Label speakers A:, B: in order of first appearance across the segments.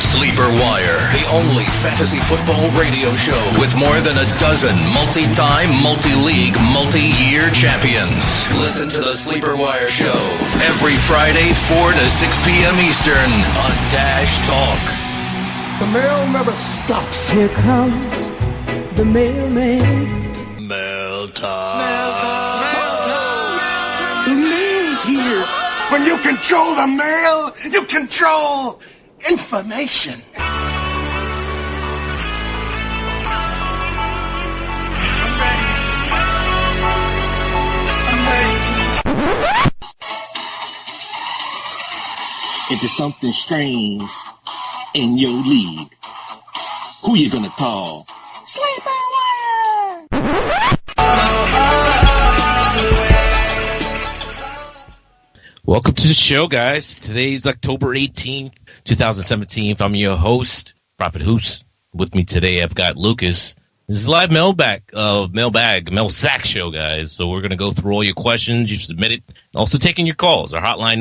A: Sleeper Wire, the only fantasy football radio show with more than a dozen multi-time, multi-league, multi-year champions. Listen to the Sleeper Wire show every Friday, 4 to 6 p.m. Eastern on Dash Talk.
B: The mail never stops.
C: Here comes the mailman.
A: Mail time.
B: Mail time. Mail time. Mail time. The mail's here. When you control the mail, you control information. I'm ready.
D: If there's something strange in your league, who you gonna call? Sleeper Wire!
E: Welcome to the show, guys. Today's October 18th, 2017. I'm your host, Prophet Husein. With me today, I've got Lucas. This is a live MailSack show, guys. So we're going to go through all your questions. You submitted. Also taking your calls. Our hotline,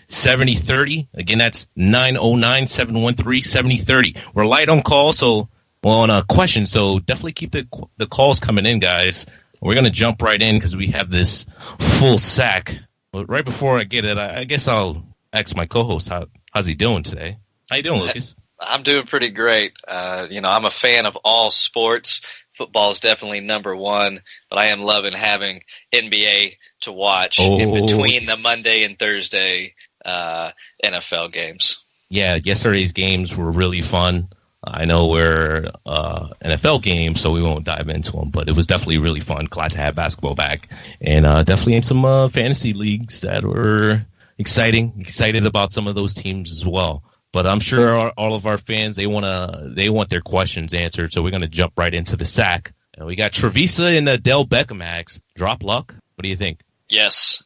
E: 909-713-7030. Again, that's 909-713-7030. We're light on call, so we're on questions. So definitely keep the calls coming in, guys. We're going to jump right in because we have this full sack. But right before I get it, I guess I'll ask my co-host, how's he doing today? How you doing, Lucas?
F: I'm doing pretty great. I'm a fan of all sports. Football is definitely number one, but I am loving having NBA to watch in between the Monday and Thursday NFL games.
E: Yeah, yesterday's games were really fun. I know we're NFL games, so we won't dive into them, but it was definitely really fun. Glad to have basketball back, and definitely in some fantasy leagues that were excited about some of those teams as well. But I'm sure all of our fans, they want their questions answered, so we're going to jump right into the sack. We got Trevisa and Adele Beckham asks, drop luck? What do you think?
F: Yes,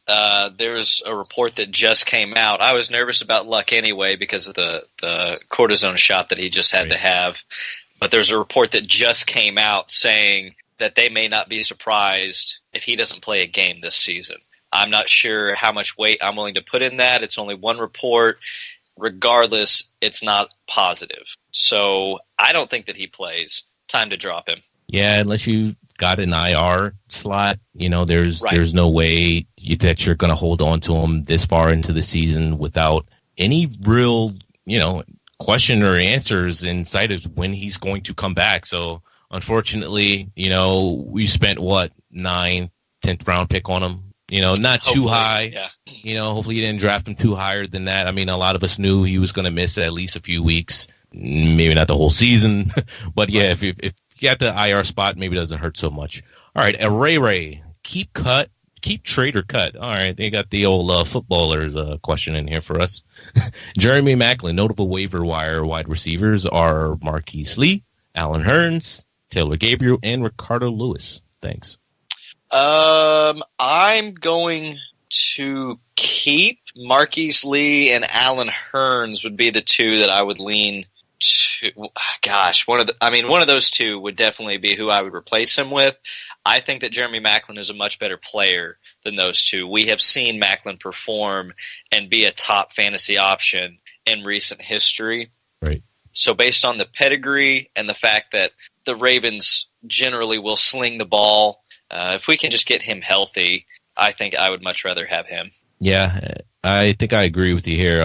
F: there's a report that just came out. I was nervous about Luck anyway because of the cortisone shot that he just had to have. But there's a report that just came out saying that they may not be surprised if he doesn't play a game this season. I'm not sure how much weight I'm willing to put in that. It's only one report. Regardless, it's not positive. So I don't think that he plays. Time to drop him.
E: Yeah, unless you got an IR slot, there's no way that you're going to hold on to him this far into the season without any real, question or answers in sight of when he's going to come back. So unfortunately, we spent 9th, 10th round pick on him. Not hopefully, too high. Yeah. Hopefully you didn't draft him too higher than that. I mean, a lot of us knew he was going to miss at least a few weeks, maybe not the whole season. But yeah, if you got the IR spot, maybe it doesn't hurt so much. All right, Ray, keep trade or cut. All right, they got the old footballers question in here for us. Jeremy Maclin, notable waiver wire wide receivers are Marquise Lee, Alan Hearns, Taylor Gabriel, and Ricardo Lewis. Thanks.
F: I'm going to keep Marquise Lee and Alan Hearns would be the two that I would lean to. Gosh, one of those two would definitely be who I would replace him with. I think that Jeremy Maclin is a much better player than those two. We have seen Maclin perform and be a top fantasy option in recent history.
E: Right.
F: So based on the pedigree and the fact that the Ravens generally will sling the ball, if we can just get him healthy, I think I would much rather have him.
E: Yeah, I think I agree with you here.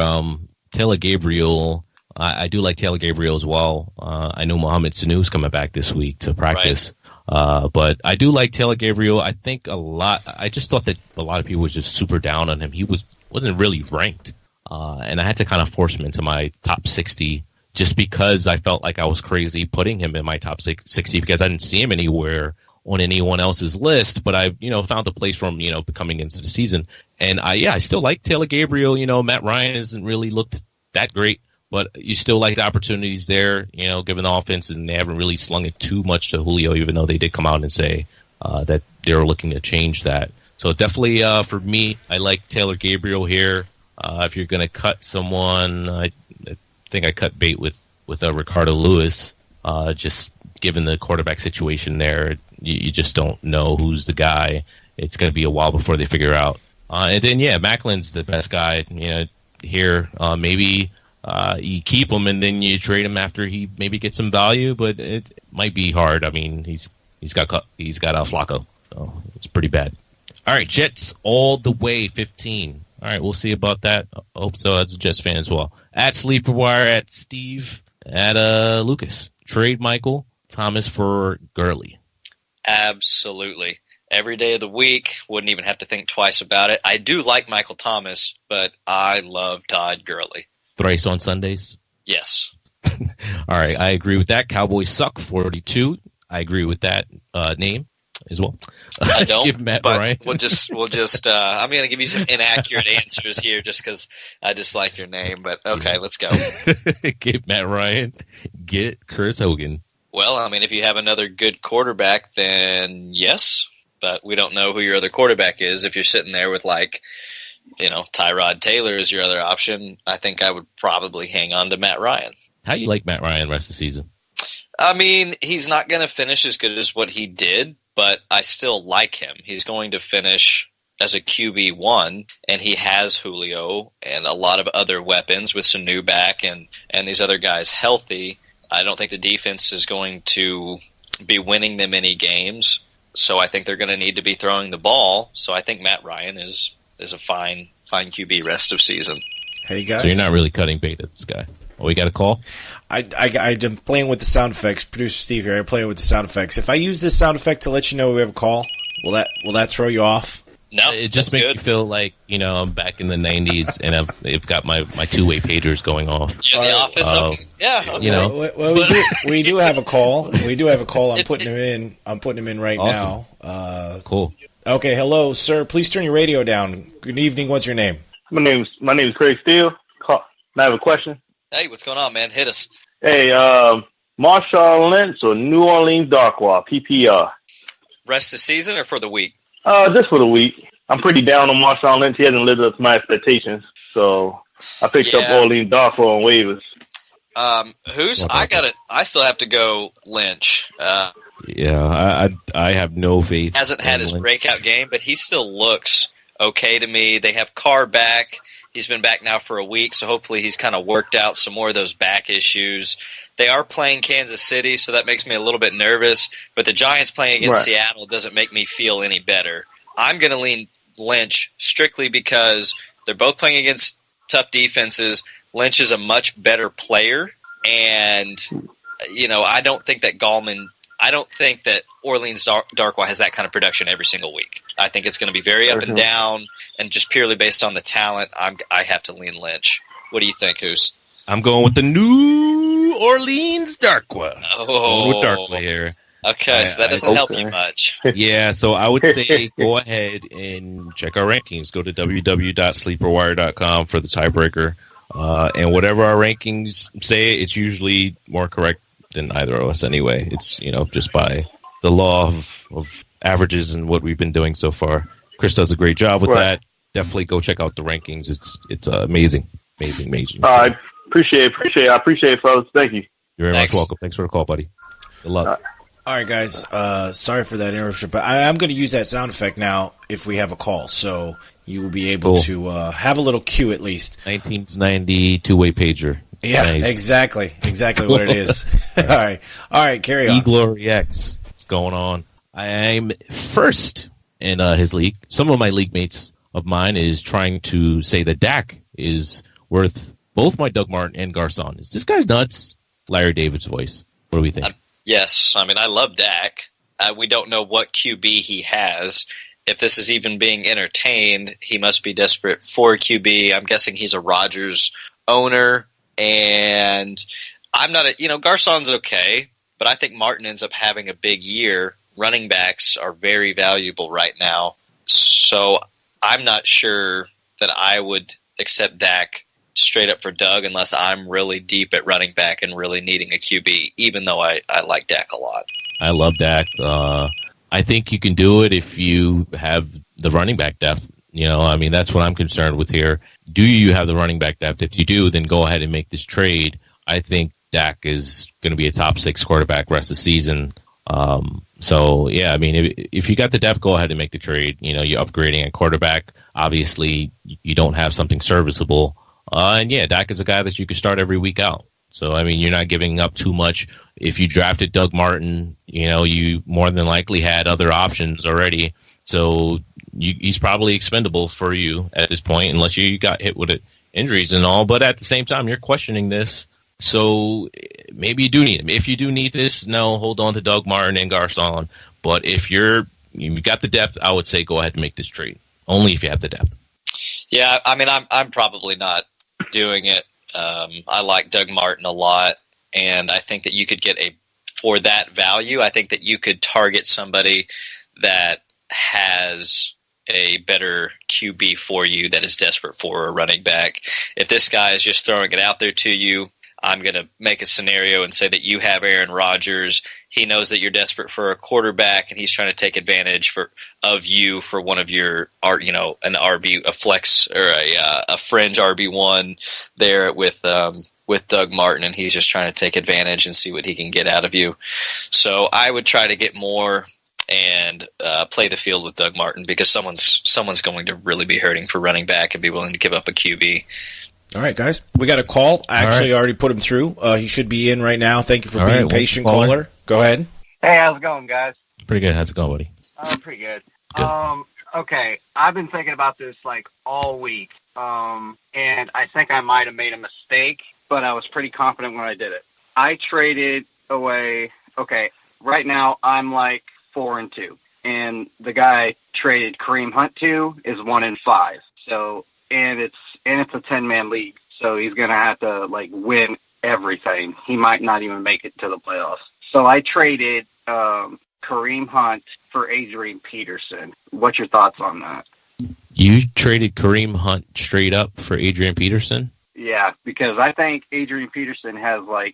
E: Taylor Gabriel, I do like Taylor Gabriel as well. I know Mohamed Sanu's coming back this week to practice. Right. But I do like Taylor Gabriel. I think I just thought that a lot of people was just super down on him. He wasn't really ranked. And I had to kind of force him into my top 60 just because I felt like I was crazy putting him in my top 60 because I didn't see him anywhere on anyone else's list, but I, found a place for him, coming into the season. And I still like Taylor Gabriel. Matt Ryan hasn't really looked that great, but you still like the opportunities there, given the offense, and they haven't really slung it too much to Julio, even though they did come out and say that they were looking to change that. So definitely for me, I like Taylor Gabriel here. If you're going to cut someone, I think I cut bait with Ricardo Lewis, just given the quarterback situation there. You just don't know who's the guy. It's going to be a while before they figure out. And then, Macklin's the best guy, here. Maybe You keep him and then you trade him after he maybe gets some value, but it might be hard. I mean, he's got Flacco, so it's pretty bad. All right, Jets all the way 15. All right, we'll see about that. I hope so. That's a Jets fan as well. At SleeperWire, at Steve, at Lucas. Trade Michael Thomas for Gurley.
F: Absolutely. Every day of the week, wouldn't even have to think twice about it. I do like Michael Thomas, but I love Todd Gurley.
E: Thrice on Sundays?
F: Yes.
E: All right, I agree with that. Cowboys suck, 42. I agree with that name as well.
F: I don't.
E: Give Matt
F: but
E: Ryan.
F: We'll just. I'm going to give you some inaccurate answers here, just because I dislike your name. But okay, let's go.
E: Give Matt Ryan. Get Chris Hogan.
F: Well, I mean, if you have another good quarterback, then yes. But we don't know who your other quarterback is. If you're sitting there with Tyrod Taylor is your other option, I think I would probably hang on to Matt Ryan.
E: How do you like Matt Ryan the rest of the season?
F: I mean, he's not going to finish as good as what he did, but I still like him. He's going to finish as a QB1, and he has Julio and a lot of other weapons with Sanu back and these other guys healthy. I don't think the defense is going to be winning them any games, so I think they're going to need to be throwing the ball. So I think Matt Ryan is a fine QB rest of season.
G: Hey, guys.
E: So you're not really cutting bait at this guy. Oh, we got a call?
G: I'm playing with the sound effects. Producer Steve here. I'm playing with the sound effects. If I use this sound effect to let you know we have a call, will that throw you off?
F: No,
E: it just makes me feel like I'm back in the 90s and I've got my two-way pagers going off.
F: You're in the office. Okay. Yeah. Okay.
G: Well, we do have a call. We do have a call. I'm putting him in right
E: awesome.
G: now.
E: Cool.
G: Okay, hello, sir. Please turn your radio down. Good evening. What's your name?
H: My name is Craig Steele. I have a question.
F: Hey, what's going on, man? Hit us.
H: Hey, Marshawn Lynch or New Orleans Darkwa, PPR?
F: Rest of the season or for the week?
H: Just for the week. I'm pretty down on Marshawn Lynch. He hasn't lived up to my expectations. So I picked up Orleans Darkwa on waivers. I still have to go Lynch.
E: I have no faith.
F: Hasn't had his breakout game, but he still looks okay to me. They have Carr back. He's been back now for a week, so hopefully he's kind of worked out some more of those back issues. They are playing Kansas City, so that makes me a little bit nervous. But the Giants playing against Seattle doesn't make me feel any better. I'm going to lean Lynch strictly because they're both playing against tough defenses. Lynch is a much better player, and I don't think that Orleans Darkwa has that kind of production every single week. I think it's going to be very up and down, and just purely based on the talent, I have to lean Lynch. What do you think, Hoos?
E: I'm going with the New Orleans Darkwa.
F: Oh,
E: with Darkwa here.
F: Okay, so that doesn't help you much.
E: Yeah, so I would say go ahead and check our rankings. Go to www.sleeperwire.com for the tiebreaker. And whatever our rankings say, it's usually more correct than either of us anyway. It's, just by the law of averages and what we've been doing so far. Chris does a great job with that. Definitely go check out the rankings. It's amazing.
H: I appreciate it. I appreciate it, fellas. Thank you.
E: You're very much welcome. Thanks for the call, buddy. Good luck.
G: All right, guys. Sorry for that interruption, but I am going to use that sound effect now if we have a call, so you will be able to have a little cue at least.
E: 1990 two-way pager.
G: Yeah,
E: nice.
G: Exactly what it is. All right, carry on.
E: E-Glory X. What's going on? I'm first in his league. Some of my league mates of mine is trying to say that Dak is worth both my Doug Martin and Garcon. Is this guy nuts? Larry David's voice. What do we think?
F: Yes. I mean, I love Dak. We don't know what QB he has. If this is even being entertained, he must be desperate for QB. I'm guessing he's a Rodgers owner. And I'm not Garcon's okay, but I think Martin ends up having a big year. Running backs are very valuable right now. So I'm not sure that I would accept Dak straight up for Doug unless I'm really deep at running back and really needing a QB, even though I like Dak a lot.
E: I love Dak. I think you can do it if you have the running back depth. That's what I'm concerned with here. Do you have the running back depth? If you do, then go ahead and make this trade. I think Dak is going to be a top 6 quarterback rest of the season. If you got the depth, go ahead and make the trade. You're upgrading at quarterback. Obviously, you don't have something serviceable And yeah, Dak is a guy that you could start every week out. So, I mean, you're not giving up too much. If you drafted Doug Martin, you more than likely had other options already. So he's probably expendable for you at this point, unless you got hit with injuries and all. But at the same time, you're questioning this. So maybe you do need him. If you do need this, no, hold on to Doug Martin and Garcon. But if you've got the depth, I would say go ahead and make this trade. Only if you have the depth.
F: Yeah, I mean, I'm probably not doing it. I like Doug Martin a lot, and I think that you could get for that value, I think that you could target somebody that has a better QB for you that is desperate for a running back. If this guy is just throwing it out there to you, I'm going to make a scenario and say that you have Aaron Rodgers. He knows that you're desperate for a quarterback, and he's trying to take advantage of you for one of your, an RB, a flex or a fringe RB1 there with Doug Martin, and he's just trying to take advantage and see what he can get out of you. So I would try to get more and play the field with Doug Martin, because someone's going to really be hurting for running back and be willing to give up a QB.
G: All right, guys. We got a call. I actually already put him through. He should be in right now. Thank you for being patient, caller. Go ahead.
I: Hey, how's it going, guys?
E: Pretty good. How's it going, buddy?
I: Pretty good.
E: Good.
I: Okay, I've been thinking about this all week, and I think I might have made a mistake, but I was pretty confident when I did it. I traded away. Okay, right now I'm 4-2, and the guy I traded Kareem Hunt to is 1-5. So, and it's a 10-man league, so he's gonna have to win everything. He might not even make it to the playoffs. So I traded Kareem Hunt for Adrian Peterson. What's your thoughts on that?
E: You traded Kareem Hunt straight up for Adrian Peterson?
I: Yeah, because I think Adrian Peterson has a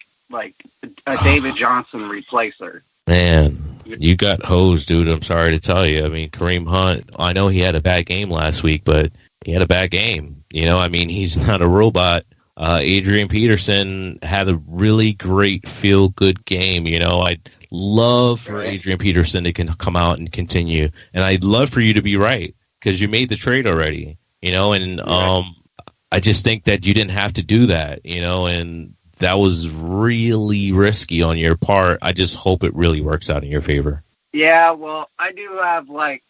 I: David Johnson replacer.
E: Man, you got hosed, dude. I'm sorry to tell you. I mean, Kareem Hunt, I know he had a bad game last week, but he had a bad game. He's not a robot. Adrian Peterson had a really great feel-good game. I'd love for Adrian Peterson to come out and continue. And I'd love for you to be right, because you made the trade already. I just think that you didn't have to do that, and that was really risky on your part. I just hope it really works out in your favor.
I: Yeah, well, I do have, Mark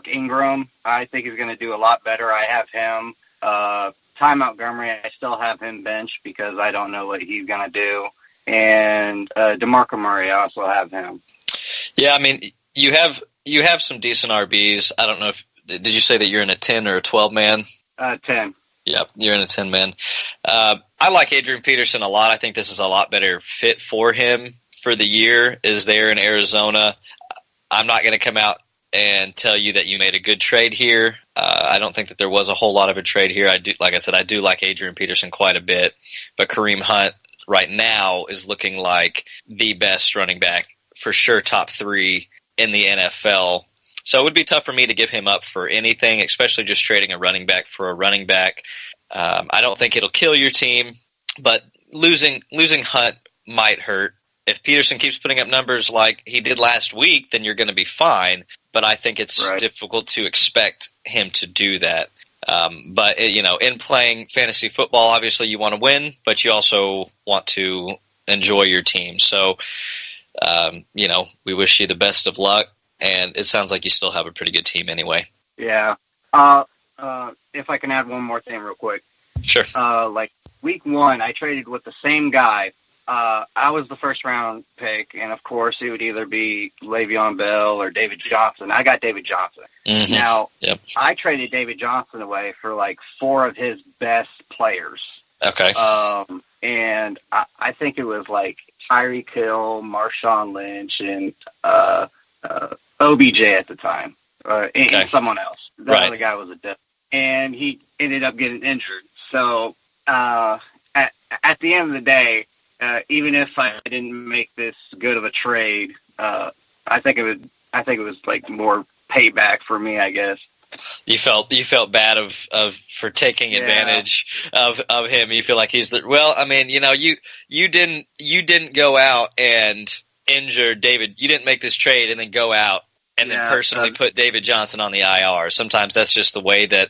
I: Ingram. I think he's going to do a lot better. I have him. Ty Montgomery, I still have him benched because I don't know what he's going to do. And DeMarco Murray, I also have him.
F: Yeah, I mean, you have some decent RBs. I don't know did you say that you're in a 10 or a 12-man?
I: 10.
F: Yep, you're in a 10-man. I like Adrian Peterson a lot. I think this is a lot better fit for him for the year, is there in Arizona. I'm not going to come out and tell you that you made a good trade here. I don't think that there was a whole lot of a trade here. I do like Adrian Peterson quite a bit, but Kareem Hunt right now is looking like the best running back, for sure, top 3 in the NFL. So it would be tough for me to give him up for anything, especially just trading a running back for a running back. I don't think it'll kill your team, but losing Hunt might hurt. If Peterson keeps putting up numbers like he did last week, then you're going to be fine. But I think it's difficult to expect him to do that. But in playing fantasy football, obviously you want to win, but you also want to enjoy your team. So, we wish you the best of luck. And it sounds like you still have a pretty good team anyway.
I: Yeah. If I can add one more thing real quick.
F: Sure.
I: Week 1, I traded with the same guy. I was the first-round pick, and, of course, it would either be Le'Veon Bell or David Johnson. I got David Johnson.
F: Mm-hmm.
I: Now,
F: yep.
I: I traded David Johnson away for, 4 of his best players.
F: Okay.
I: And I think it was, Tyreek Hill, Marshawn Lynch, and OBJ at the time, and someone else. The other guy was a diff. And he ended up getting injured. So at the end of the day, even if I didn't make this good of a trade, I think it was more payback for me, I guess.
F: You felt bad for taking advantage of him. You feel like he's you didn't go out and injure David. You didn't make this trade and then go out and then personally put David Johnson on the IR. Sometimes that's just the way that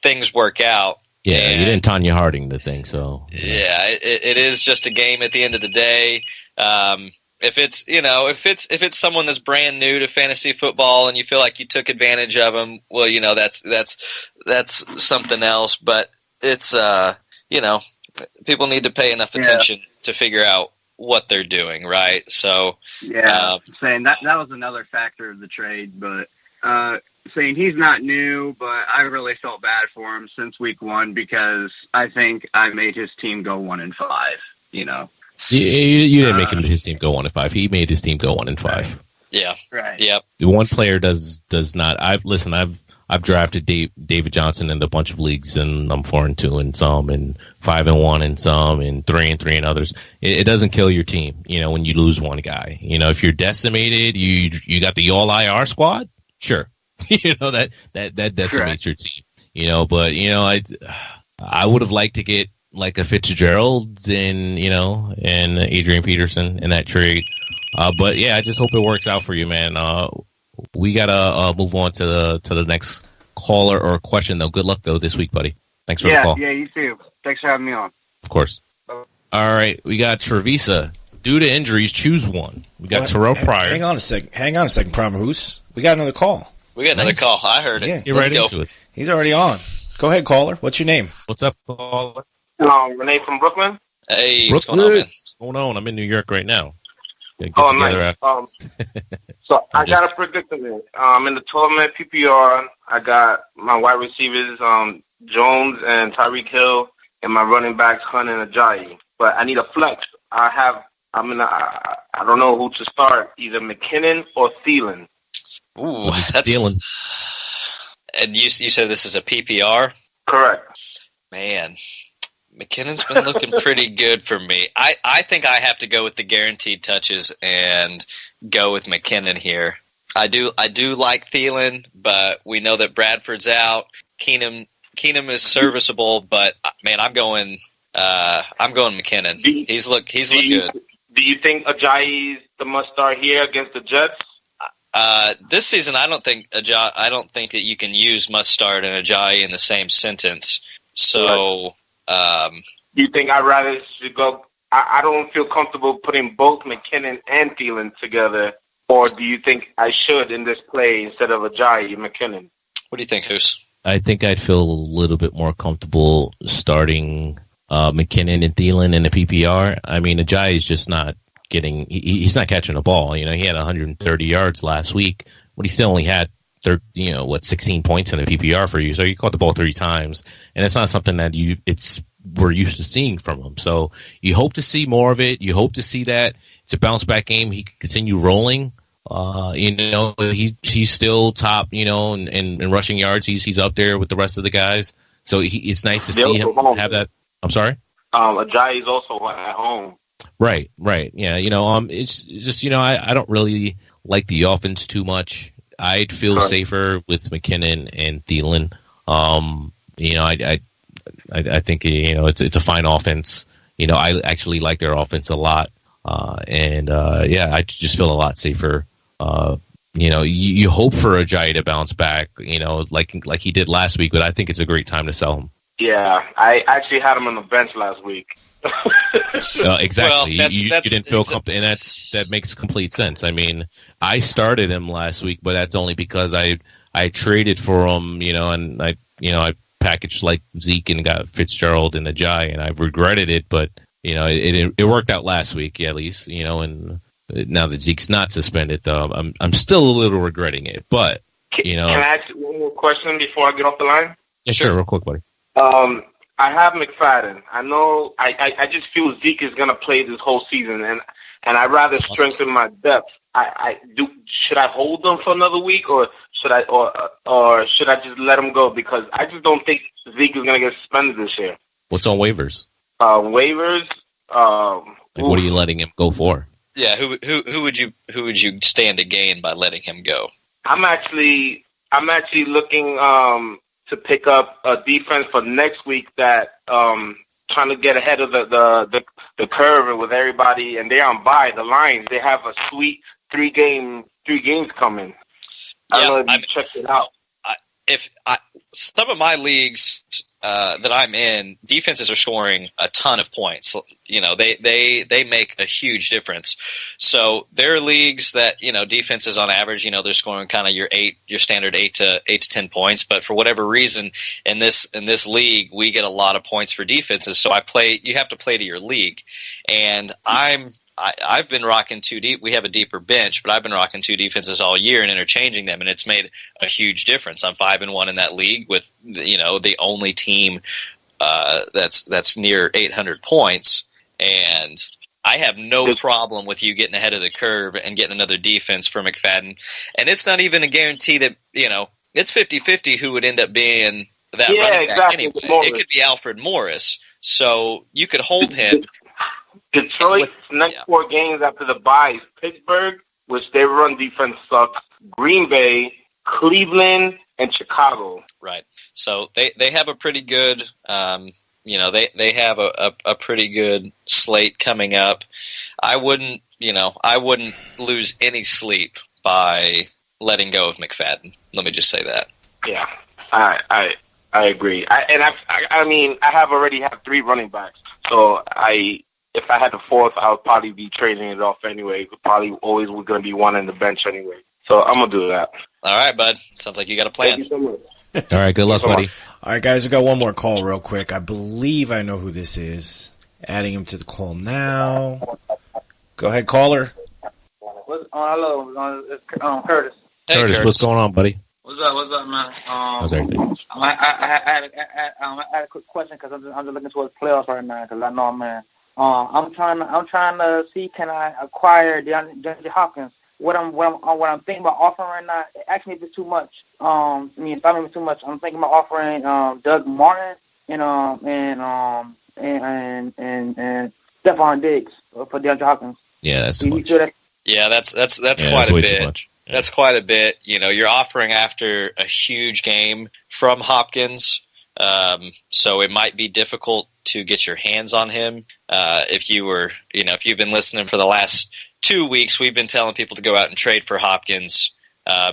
F: things work out.
E: Yeah, you didn't Tanya Harding the thing, so
F: yeah, it is just a game at the end of the day. If it's someone that's brand new to fantasy football and you feel like you took advantage of them, well, that's something else. But it's people need to pay enough attention to figure out what they're doing, right? So
I: saying that was another factor of the trade, but saying he's not new, but I really felt bad for him since week 1 because I think I made his team go 1-5. You
E: didn't make his team go 1-5. He made his team go 1-5.
I: Right.
F: Yeah.
I: Right.
F: Yep.
E: One player does not. I've drafted David Johnson in a bunch of leagues, and I'm 4-2 in some, and 5-1 in some, and 3-3 in others. It doesn't kill your team, when you lose one guy. If you're decimated, you got the all IR squad. Sure, that decimates your team. But I would have liked to get like a Fitzgerald and Adrian Peterson in that trade. But yeah, I just hope it works out for you, man. We gotta move on to the next caller or question, though. Good luck though this week, buddy. Thanks for the call.
I: Yeah, you too. Thanks for having me on.
E: Of course. All right, we got Trevisa. Due to injuries, choose one. We got Terrell Pryor.
G: Hang on a second, Prophet Husein. We got another call.
F: We got another call. I heard it.
G: Yeah,
E: get right into it.
G: He's already on. Go ahead, caller. What's your name?
E: What's up, caller?
H: Renee from Brooklyn.
F: Hey,
E: what's going on, man? What's going on? I'm in New York right now.
H: Nice. So I got a predicament. In the 12-man PPR, I got my wide receivers, Jones and Tyreek Hill, and my running backs, Hunt and Ajayi. But I need a flex. I don't know who to start, either McKinnon or Thielen.
F: Ooh, that's Thielen. And you said this is a PPR?
H: Correct.
F: Man, McKinnon's been looking pretty good for me. I think I have to go with the guaranteed touches and go with McKinnon here. I do like Thielen, but we know that Bradford's out. Keenum is serviceable, but man, I'm going McKinnon. He's look good.
H: Do you think Ajayi's the must start here against the Jets?
F: This season, I don't think that you can use must start and Ajayi in the same sentence. So.
H: Do you think I'd rather go? I don't feel comfortable putting both McKinnon and Thielen together, or do you think I should in this play instead of Ajayi McKinnon?
F: What do you think, Hus?
E: I think I'd feel a little bit more comfortable starting McKinnon and Thielen in the PPR. I mean, Ajayi is just not getting. He's not catching the ball. He had 130 yards last week, but he still only had 16 points in the PPR for you. So you caught the ball 3 times, and it's not something that we're used to seeing from him. So you hope to see more of it. You hope to see that it's a bounce back game. He can continue rolling. He's still top, in rushing yards. He's up there with the rest of the guys. So it's nice to see him have that. I'm sorry?
H: Ajayi is also at home.
E: Right. Yeah. It's just, I don't really like the offense too much. I'd feel safer with McKinnon and Thielen. I think it's a fine offense. I actually like their offense a lot, I just feel a lot safer. You hope for Ajayi to bounce back, like he did last week, but I think it's a great time to sell him.
H: Yeah, I actually had him on the bench last week.
E: Exactly. Well, you didn't feel comfortable, and that makes complete sense. I mean, I started him last week, but that's only because I traded for him, and I packaged like Zeke and got Fitzgerald and Ajayi, and I've regretted it, but it worked out last week, at least, and now that Zeke's not suspended, though, I'm still a little regretting it, but
H: Can I ask you one more question before I get off the line?
E: Yeah, sure, real quick, buddy.
H: I have McFadden. I know. I just feel Zeke is going to play this whole season, and I'd rather strengthen my depth. Should I hold them for another week, or should I just let him go? Because I just don't think Zeke is going to get suspended this year.
E: What's on waivers?
H: Waivers.
E: What are you letting him go for?
F: Yeah, who would you stand to gain by letting him go?
H: I'm actually looking to pick up a defense for next week that trying to get ahead of the curve with everybody, and they're on bye. The Lions, they have a sweet 3 games coming. I don't know if you checked it out.
F: Some of my leagues, that I'm in, defenses are scoring a ton of points. You know, they make a huge difference. So there are leagues that, you know, defenses on average, you know, they're scoring kind of your standard 8 to 10 points. But for whatever reason, in this league, we get a lot of points for defenses. So you have to play to your league, and I've been rocking two deep. We have a deeper bench, but I've been rocking two defenses all year and interchanging them, and it's made a huge difference. I'm 5-1 in that league with, you know, the only team that's near 800 points, and I have no problem with you getting ahead of the curve and getting another defense for McFadden. And it's not even a guarantee that, you know, it's 50-50 who would end up being that running back anyway. It could be Alfred Morris, so you could hold him.
H: Detroit's next 4 games after the bye is Pittsburgh, which their run defense sucks, Green Bay, Cleveland, and Chicago.
F: Right. So they have a pretty good, you know, they have a pretty good slate coming up. I wouldn't lose any sleep by letting go of McFadden. Let me just say that.
H: Yeah, I agree. I mean, I have already have 3 running backs, so if I had the 4th, I would probably be trading it off anyway. Probably always was going to be one on the bench anyway. So I'm going to do that.
F: All right, bud. Sounds like you got a plan.
H: Thank you so much.
E: All right, good luck, buddy.
G: All right, guys, we got one more call real quick. I believe I know who this is. Adding him to the call now. Go ahead, caller.
J: Hello, it's Curtis.
F: Hey,
E: Curtis, what's going on, buddy?
J: What's up, man?
E: How's everything?
J: I had a quick question because I'm just looking towards playoffs right now because I know, man. I'm trying to see, can I acquire DeAndre Hopkins? What I'm thinking about offering right now. Ask me if it's too much. If I mean it's too much, I'm thinking about offering Doug Martin and Stephon Diggs for DeAndre Hopkins.
E: Yeah, that's too much.
F: Yeah, that's quite a bit. Yeah. That's quite a bit. You know, you're offering after a huge game from Hopkins, so it might be difficult to get your hands on him. If you've been listening for the last 2 weeks, we've been telling people to go out and trade for Hopkins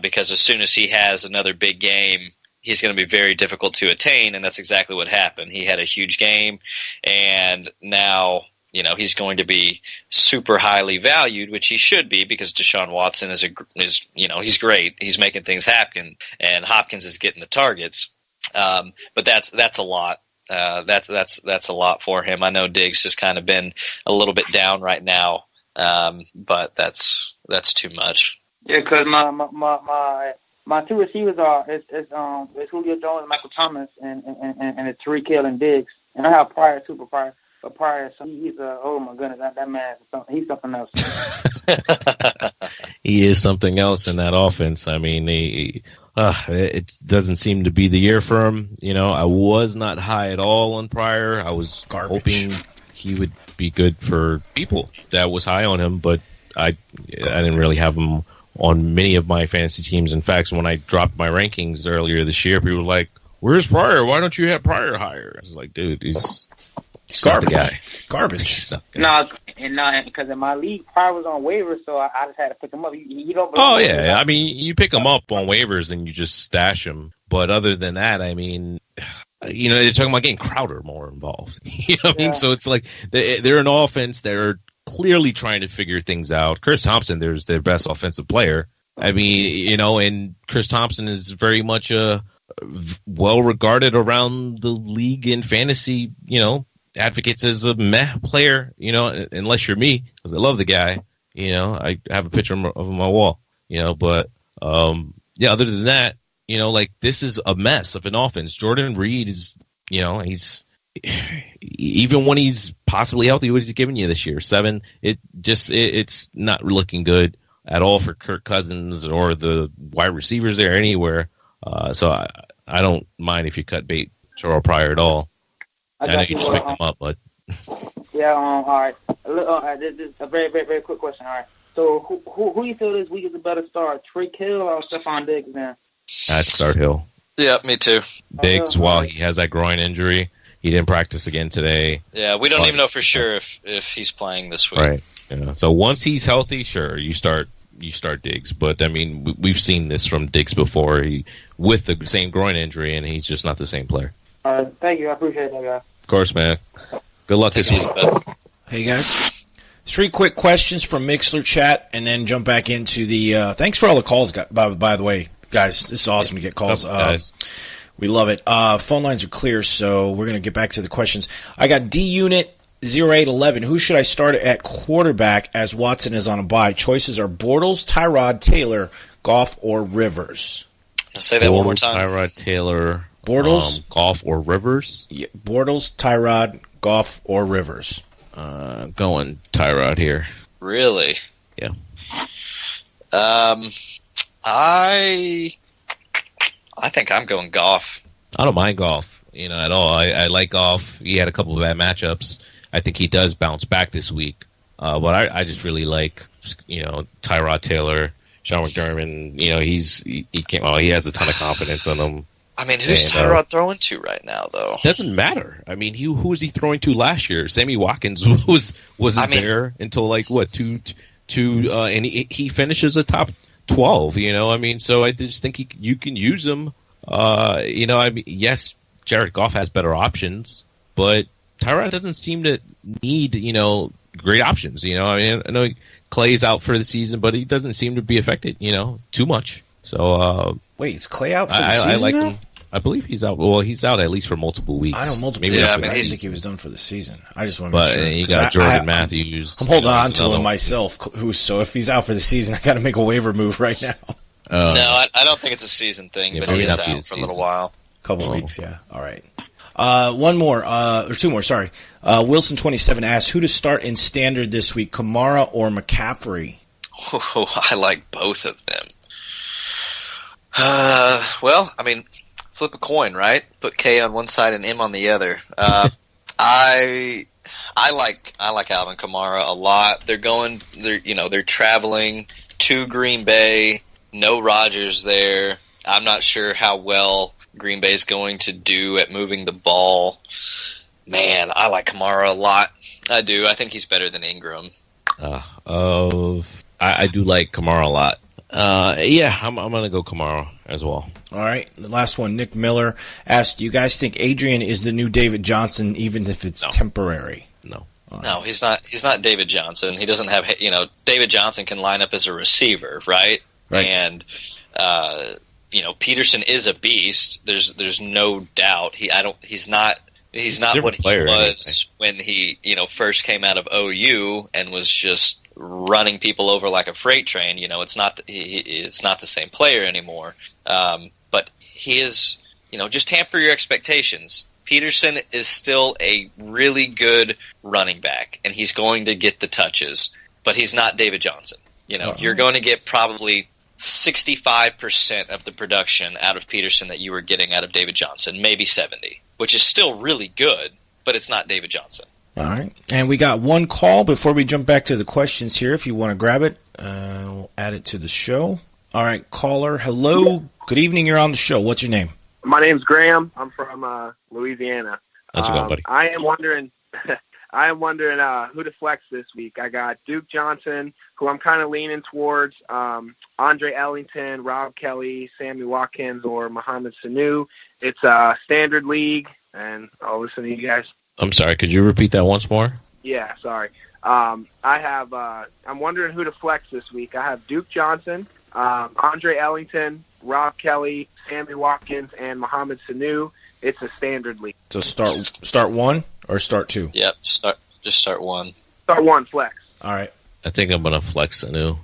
F: because as soon as he has another big game, he's going to be very difficult to attain, and that's exactly what happened. He had a huge game, and now, you know, he's going to be super highly valued, which he should be because Deshaun Watson is he's great. He's making things happen, and Hopkins is getting the targets. But that's a lot. That's a lot for him. I know Diggs has kind of been a little bit down right now, but that's too much.
J: Yeah, because my 2 receivers are Julio Jones and Michael Thomas and it's Tyreek Hill and Diggs, and I have Pryor too, but Pryor, so he's oh my goodness, that man he's something else.
E: He is something else in that offense. I mean, it doesn't seem to be the year for him. You know, I was not high at all on Pryor. I was hoping he would be good for people that was high on him, but I didn't really have him on many of my fantasy teams. In fact, when I dropped my rankings earlier this year, people were like, "Where's Pryor? Why don't you have Pryor higher?" I was like, "Dude, he's garbage. Guy.
G: Garbage."
J: No, because in my league, Pryor was on waivers, so I just had to pick him up. You don't.
E: Oh yeah, I mean, you pick him up on waivers and you just stash him. But other than that, I mean, you know, they're talking about getting Crowder more involved. You know what I mean? So it's like they're an offense that are clearly trying to figure things out. Chris Thompson, there's their best offensive player. I mean, you know, and Chris Thompson is very much well regarded around the league in fantasy. You know, advocates as a meh player, you know, unless you're me, because I love the guy. You know, I have a picture of him on my wall, you know, but, yeah, other than that, you know, like, this is a mess of an offense. Jordan Reed is, you know, he's, even when he's possibly healthy, what is he giving you this year? 7? It's not looking good at all for Kirk Cousins or the wide receivers there anywhere. So I don't mind if you cut bait Terrell Pryor at all. I know you just picked them up, but
J: yeah. All right. This is a very, very, very quick question. All right. So who you feel this week is a better start, Tyreek Hill or Stephon Diggs? Now,
E: I'd start Hill.
F: Yeah, me too.
E: Diggs, while he has that groin injury, he didn't practice again today.
F: Yeah, we don't even know for sure if he's playing this week.
E: Right. You know, so once he's healthy, sure, you start Diggs. But I mean, we've seen this from Diggs before, with the same groin injury, and he's just not the same player.
J: Thank you. I appreciate that, guys.
E: Of course, man. Good luck this week.
G: Hey, guys. 3 quick questions from Mixler chat, and then jump back into the. Thanks for all the calls, by the way, guys. This is awesome to get calls. We love it. Phone lines are clear, so we're going to get back to the questions. I got D Unit 0811. Who should I start at quarterback as Watson is on a bye? Choices are Bortles, Tyrod Taylor, Goff, or Rivers.
F: Say that one more time.
E: Tyrod Taylor,
G: Bortles,
E: Goff, or Rivers.
G: Yeah, Bortles, Tyrod, Goff, or Rivers.
E: Going Tyrod here.
F: Really?
E: Yeah.
F: I think I'm going Goff.
E: I don't mind Goff, at all. I like Goff. He had a couple of bad matchups. I think he does bounce back this week. But I just really like, Tyrod Taylor, Sean McDermott. He has a ton of confidence in him.
F: I mean, who's Tyrod throwing to right now, though?
E: Doesn't matter. I mean, who was he throwing to last year? Sammy Watkins wasn't there until and he finishes a top 12. So I just think you can use him. Yes, Jared Goff has better options, but Tyrod doesn't seem to need great options. I know Clay's out for the season, but he doesn't seem to be affected too much. So
G: wait, is Clay out for the season? I like him.
E: I believe he's out. Well, he's out at least for multiple weeks.
G: I know multiple weeks. I didn't think he was done for the season. I just want to make sure.
E: But you got Jordan Matthews.
G: I'm holding on to him myself. So if he's out for the season, I got to make a waiver move right now.
F: No, I don't think it's a season thing, but he is out for a little while.
G: Couple weeks, yeah. All right. One more, or two more, sorry. Wilson27 asks, who to start in standard this week, Kamara or McCaffrey?
F: Oh, I like both of them. Flip a coin, right? Put K on one side and M on the other. I like Alvin Kamara a lot. They're traveling to Green Bay. No Rodgers there. I'm not sure how well Green Bay is going to do at moving the ball. Man, I like Kamara a lot. I do. I think he's better than Ingram.
E: I do like Kamara a lot. I'm going to go Kamara as well.
G: All right. The last one, Nick Miller asked, do you guys think Adrian is the new David Johnson, even if it's temporary?
E: No.
F: No, he's not. He's not David Johnson. He doesn't have. David Johnson can line up as a receiver, right? And Peterson is a beast. There's no doubt. He's not what he was when he first came out of OU and was just running people over like a freight train. It's not the same player anymore. But he is. Just temper your expectations. Peterson is still a really good running back, and he's going to get the touches, but he's not David Johnson. You're going to get probably 65% of the production out of Peterson that you were getting out of David Johnson, maybe 70, which is still really good, but it's not David Johnson.
G: All right. And we got one call before we jump back to the questions here. If you want to grab it, we'll add it to the show. All right, caller. Hello. Good evening. You're on the show. What's your name?
K: My name's Graham. I'm from Louisiana.
E: How's it going, buddy?
K: I am wondering who to flex this week. I got Duke Johnson, who I'm kind of leaning towards, Andre Ellington, Rob Kelly, Sammy Watkins, or Mohamed Sanu. It's a standard league, and I'll listen to you guys.
E: I'm sorry. Could you repeat that once more?
K: Yeah, sorry. I'm wondering who to flex this week. I have Duke Johnson, Andre Ellington, Rob Kelly, Sammy Watkins, and Mohamed Sanu. It's a standard league.
G: So start one or start two?
F: Yep, just start one.
K: Start one, flex.
G: All right.
E: I think I'm going to flex Sanu.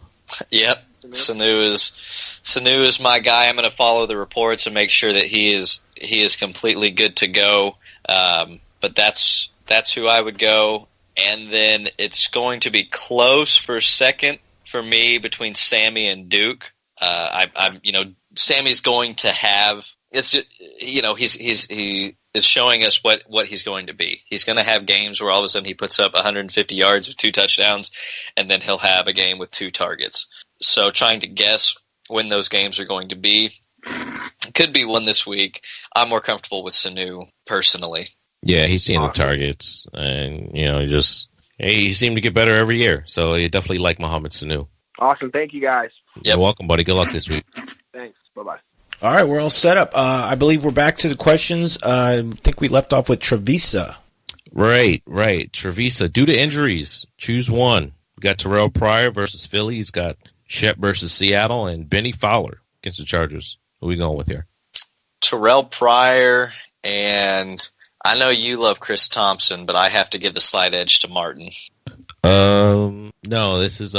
F: Yep, Sanu is my guy. I'm going to follow the reports and make sure that he is completely good to go. But that's who I would go. And then it's going to be close for second for me between Sammy and Duke. Sammy's going to have. It's just, he is showing us what he's going to be. He's going to have games where all of a sudden he puts up 150 yards with 2 touchdowns, and then he'll have a game with 2 targets. So trying to guess when those games are going to be, could be one this week. I'm more comfortable with Sanu personally.
E: Yeah, he's seeing the targets, and he seemed to get better every year. So you definitely like Mohamed Sanu.
K: Awesome, thank you guys.
E: You're welcome, buddy. Good luck this week.
K: Thanks. Bye-bye.
G: All right, we're all set up. I believe we're back to the questions. I think we left off with Trevisa.
E: Right. Trevisa, due to injuries, choose one. We got Terrell Pryor versus Philly. He's got Shep versus Seattle, and Benny Fowler against the Chargers. Who are we going with here?
F: Terrell Pryor, and I know you love Chris Thompson, but I have to give the slight edge to Martin.
E: No, this is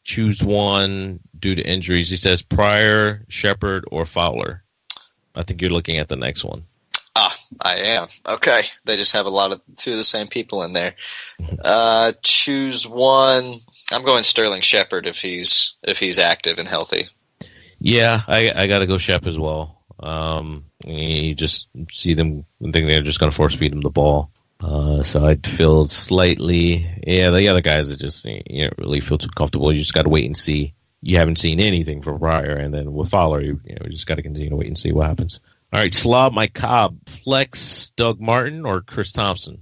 E: choose one due to injuries. He says Pryor, Shepard, or Fowler. I think you're looking at the next one.
F: I am. Okay. They just have two of the same people in there. Choose one. I'm going Sterling Shepard if he's active and healthy.
E: Yeah, I got to go Shep as well. You just see them and think they're just going to force feed him the ball. So I'd feel slightly, the other guys are just, you don't really feel too comfortable. You just got to wait and see. You haven't seen anything from Pryor, and then with Fowler, you just got to continue to wait and see what happens. All right, Slob, my Cobb, flex Doug Martin or Chris Thompson,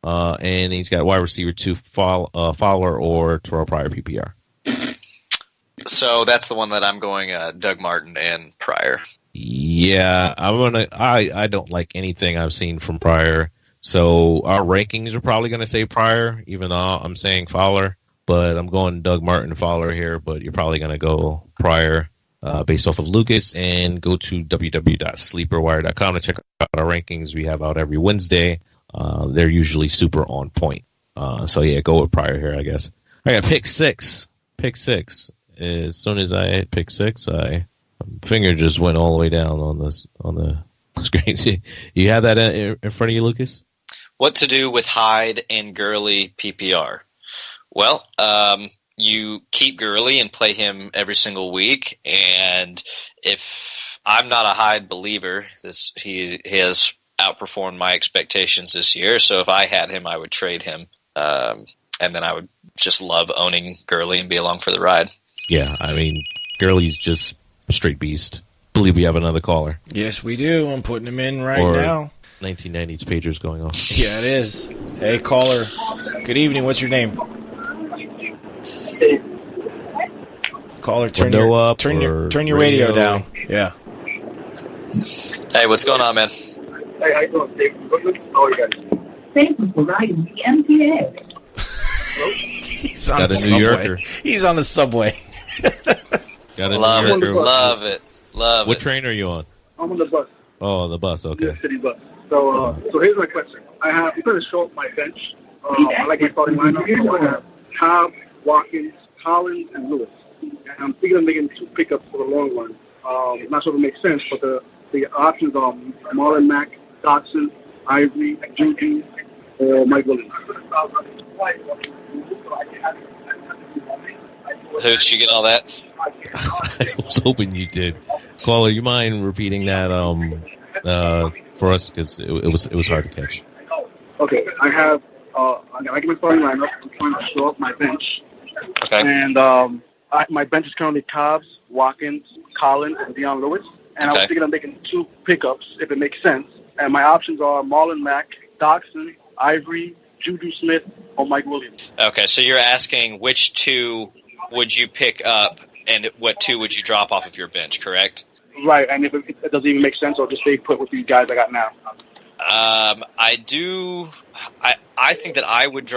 E: and he's got wide receiver 2 Fowler or Terrell Pryor PPR.
F: So that's the one that I'm going Doug Martin and Pryor.
E: Yeah, I don't like anything I've seen from Pryor. So our rankings are probably going to say Pryor, even though I'm saying Fowler. But I'm going Doug Martin Fowler here, but you're probably going to go Pryor based off of Lucas, and go to www.sleeperwire.com to check out our rankings we have out every Wednesday. They're usually super on point. So yeah, go with Pryor here, I guess. I got pick six. As soon as I hit pick 6, my finger just went all the way down on the screen. You have that in front of you, Lucas?
F: What to do with Hyde and Gurley PPR? Well, you keep Gurley and play him every single week. And if I'm not a Hyde believer, he has outperformed my expectations this year. So if I had him, I would trade him. And then I would just love owning Gurley and be along for the ride.
E: Yeah, I mean, Gurley's just a straight beast. I believe we have another caller.
G: Yes, we do. I'm putting him in right now.
E: 1990s pager's going on.
G: Yeah, it is. Hey, caller. Good evening. What's your name? Caller, turn your radio down. Yeah.
F: Hey, what's going on, man?
L: Hey, how you doing, Dave? How are you guys? Thank you for riding the MTA.
G: He's on the subway. Yorker. He's on the subway.
F: Love it.
E: What train are you on?
L: I'm on the bus.
E: Oh, the bus. Okay.
L: The city bus. So here's my question. I'm going to show up my bench. I like my starting lineup. So I have Cobb, Watkins, Collins, and Lewis. And I'm thinking of making 2 pickups for the long run. Not sure if it makes sense, but the options are Marlon Mack, Dotson, Ivory, Juju, or Mike Williams.
F: Did you get all that?
E: I was hoping you did. Caller, you mind repeating that for us, because it was hard to catch.
L: Okay, I have I like my starting lineup. I'm trying to show up my bench.
F: Okay.
L: And my bench is currently Cobbs, Watkins, Collins, and Deion Lewis. And I was thinking of making 2 pickups if it makes sense. And my options are Marlon Mack, Dotson, Ivory, Juju Smith, or Mike Williams.
F: Okay, so you're asking which 2 would you pick up and what 2 would you drop off of your bench, correct?
L: Right, and if it doesn't even make sense, or just stay put with these guys I got now.
F: I think that I would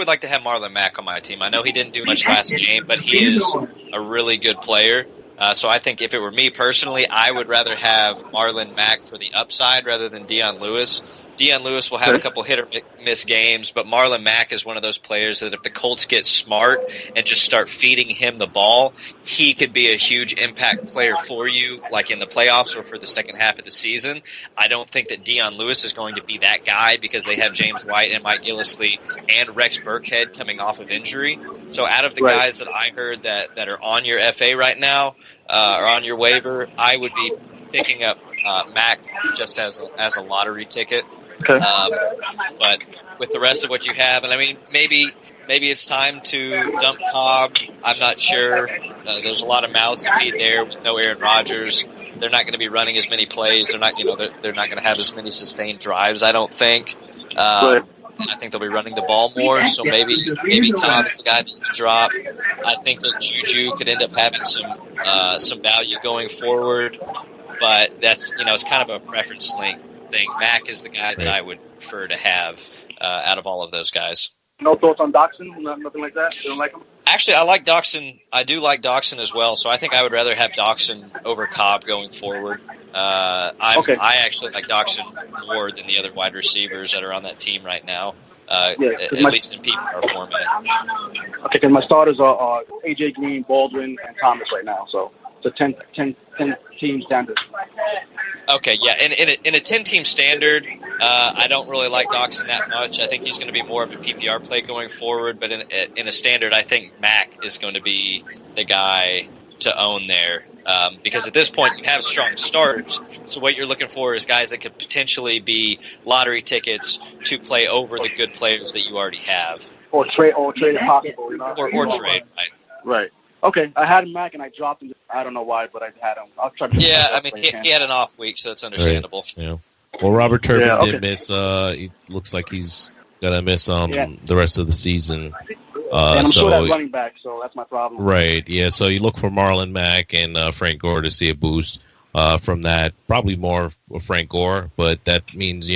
F: like to have Marlon Mack on my team. I know he didn't do much last game, but he is a really good player. So I think if it were me personally, I would rather have Marlon Mack for the upside rather than Deion Lewis. Deion Lewis will have a couple hit or miss games, but Marlon Mack is one of those players that if the Colts get smart and just start feeding him the ball, he could be a huge impact player for you, like in the playoffs or for the second half of the season. I don't think that Deion Lewis is going to be that guy because they have James White and Mike Gillislee and Rex Burkhead coming off of injury. So out of the guys that I heard that are on your FA right now, or on your waiver, I would be picking up Mack just as a lottery ticket.
L: Okay.
F: But with the rest of what you have, and I mean, maybe it's time to dump Cobb. I'm not sure. There's a lot of mouths to feed there with no Aaron Rodgers. They're not going to be running as many plays. They're not going to have as many sustained drives, I don't think. and I think they'll be running the ball more. So maybe Cobb's the guy that you drop. I think that Juju could end up having some value going forward, but that's it's kind of a preference thing. Mac is the guy that I would prefer to have out of all of those guys.
L: No thoughts on Doxson? Nothing like that? You don't like him?
F: Actually, I like Doxson. I do like Doxson as well, so I think I would rather have Doxson over Cobb going forward. I actually like Doxson more than the other wide receivers that are on that team right now, at least in PPR format.
L: Okay, because my starters are A.J. Green, Baldwin, and Thomas right now, so it's a 10 team standard.
F: Okay, yeah. In a 10-team standard, I don't really like Doxson that much. I think he's going to be more of a PPR play going forward. But in a standard, I think Mac is going to be the guy to own there. Because at this point, you have strong starters. So what you're looking for is guys that could potentially be lottery tickets to play over the good players that you already have.
L: Or trade if possible.
F: Or trade, right.
L: Right. Okay, I had him Mac and I dropped him. I don't know why, but I had him. I'll try to.
F: Yeah, I mean, he had an off week, so that's understandable.
E: Right. Yeah. Well, Robert Turbin did miss. It looks like he's gonna miss the rest of the season.
L: And I'm sure that's running back, so that's my problem.
E: Right. Yeah. So you look for Marlon Mack and Frank Gore to see a boost from that. Probably more of Frank Gore, but that means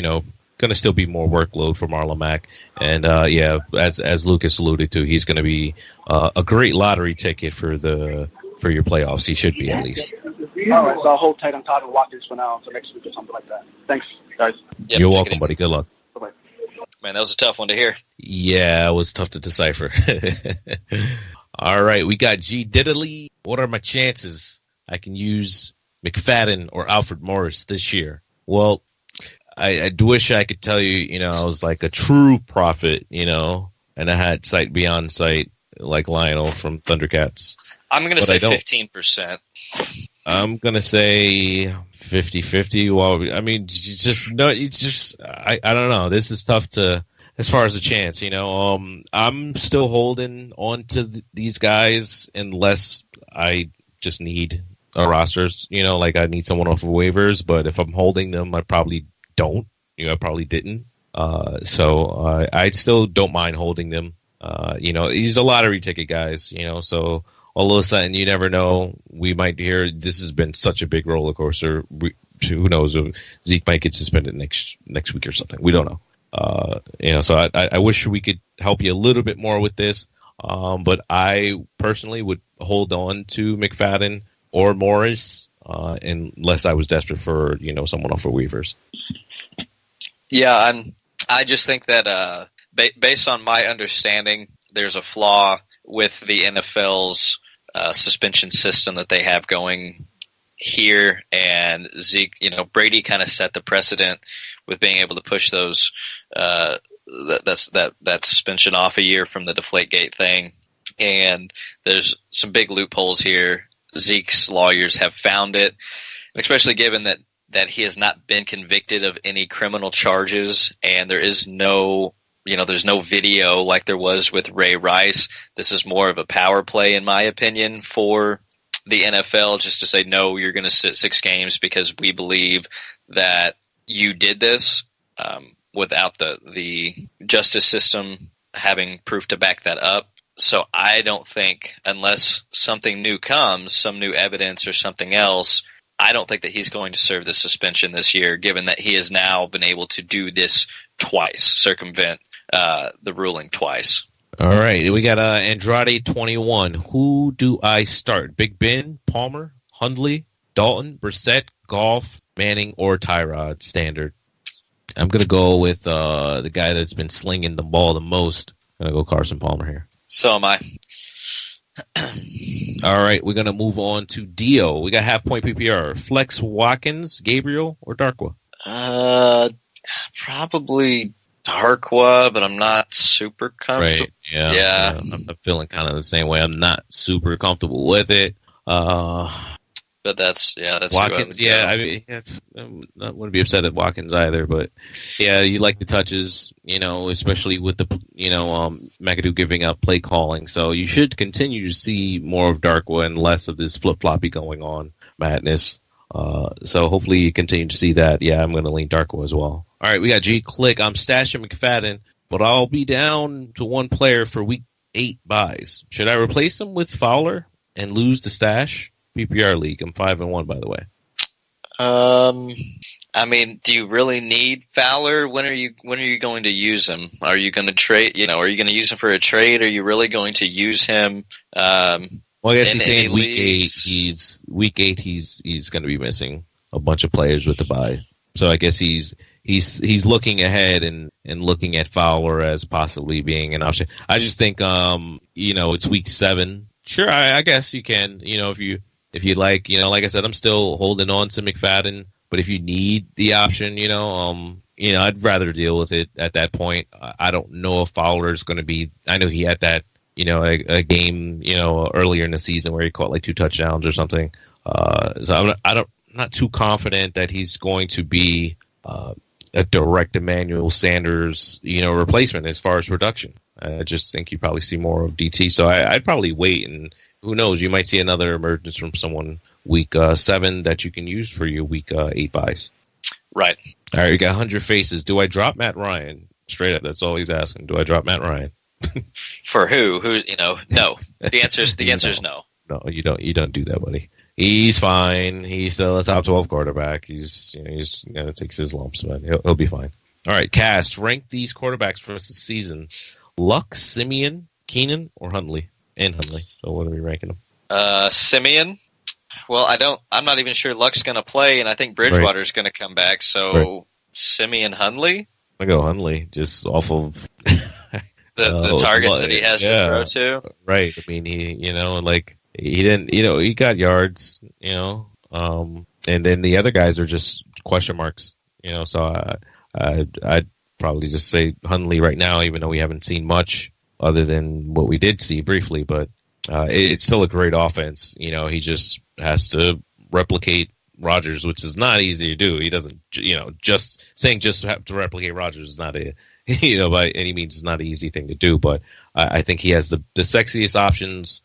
E: going to still be more workload for Marlon Mack. And, as Lucas alluded to, he's going to be a great lottery ticket for your playoffs. He should be, at least.
L: All right, so I'll hold tight on top of Watkins for now until next week or something like that. Thanks, guys.
F: Yep,
E: you're welcome, buddy. Good luck.
L: Bye-bye.
F: Man, that was a tough one to hear.
E: Yeah, it was tough to decipher. All right, we got G. Diddley. What are my chances I can use McFadden or Alfred Morris this year? Well, I wish I could tell you, I was like a true prophet, and I had sight beyond sight like Lionel from Thundercats.
F: I'm going to say 15%.
E: I'm going to say 50-50. Well, I mean, I don't know. This is tough to, as far as a chance, I'm still holding on to these guys unless I just need a rosters, like I need someone off of waivers, but if I'm holding them, I probably don't. I probably didn't. So I still don't mind holding them. He's a lottery ticket, guys. So all of a sudden, you never know. We might hear this has been such a big roller coaster. Who knows? Zeke might get suspended next week or something. We don't know. So I wish we could help you a little bit more with this. But I personally would hold on to McFadden or Morris unless I was desperate for someone off of waivers.
F: Yeah, I just think that based on my understanding, there's a flaw with the NFL's suspension system that they have going here, and Zeke, Brady kind of set the precedent with being able to push those that suspension off a year from the Deflategate thing, and there's some big loopholes here. Zeke's lawyers have found it, especially given that he has not been convicted of any criminal charges, and there is no, there's no video like there was with Ray Rice. This is more of a power play, in my opinion, for the NFL, just to say, no, you're going to sit 6 games because we believe that you did this, without the justice system having proof to back that up. So I don't think, unless something new comes, some new evidence or something else, I don't think that he's going to serve the suspension this year, given that he has now been able to do this twice, circumvent the ruling twice.
E: All right, we got Andrade 21. Who do I start? Big Ben, Palmer, Hundley, Dalton, Brissett, Goff, Manning, or Tyrod? Standard. I'm going to go with the guy that's been slinging the ball the most. I'm going to go Carson Palmer here.
F: So am I.
E: All right, we're going to move on to Dio. We got half-point PPR. Flex Watkins, Gabriel, or Darkwa?
F: Probably Darkwa, but I'm not super comfortable.
E: Right, yeah. I'm feeling kind of the same way. I'm not super comfortable with it.
F: But that's
E: Watkins. I wouldn't be upset at Watkins either. But yeah, you like the touches, especially with the McAdoo giving up play calling. So you should continue to see more of Darkwa and less of this flip floppy going on madness. So hopefully you continue to see that. Yeah, I'm going to lean Darkwa as well. All right, we got G Click. I'm stashing McFadden but I'll be down to one player for week 8 buys. Should I replace him with Fowler and lose the stash? PPR league. I'm 5-1, by the way.
F: I mean, do you really need Fowler? When are you going to use him? Are you going to trade? Are you going to use him for a trade? Are you really going to use him?
E: Well, I guess he's saying week 8. He's going to be missing a bunch of players with the bye. So I guess he's looking ahead and looking at Fowler as possibly being an option. I just think it's week 7. Sure, I guess you can. If you like, like I said, I'm still holding on to McFadden. But if you need the option, I'd rather deal with it at that point. I don't know if Fowler's going to be. I know he had that, a game, earlier in the season where he caught like 2 touchdowns or something. So I'm not too confident that he's going to be a direct Emmanuel Sanders, replacement as far as production. I just think you probably see more of DT. So I'd probably wait, and who knows, you might see another emergence from someone week 7 that you can use for your week 8 buys.
F: Right.
E: All right, you got 100 faces. Do I drop Matt Ryan? Straight up, that's all he's asking. Do I drop Matt Ryan?
F: For who? No. The answer is no.
E: No, you don't do that, buddy. He's fine. He's still a top 12 quarterback. He's takes his lumps, but he'll be fine. All right, Cast, rank these quarterbacks for us this season: Luck, Simeon, Keenan, or Hundley? And Hundley. So what are we ranking them?
F: Simeon. Well, I'm not even sure Luck's going to play, and I think Bridgewater's going to come back. So Simeon, Hundley.
E: I go Hundley, just off of
F: the targets that he has to throw to.
E: Right. I mean, he didn't, he got yards, and then the other guys are just question marks, so I'd probably just say Hundley right now, even though we haven't seen much other than what we did see briefly, but it's still a great offense. He just has to replicate Rodgers, which is not easy to do. He doesn't, just have to replicate Rodgers is not by any means is not an easy thing to do, but I think he has the sexiest options.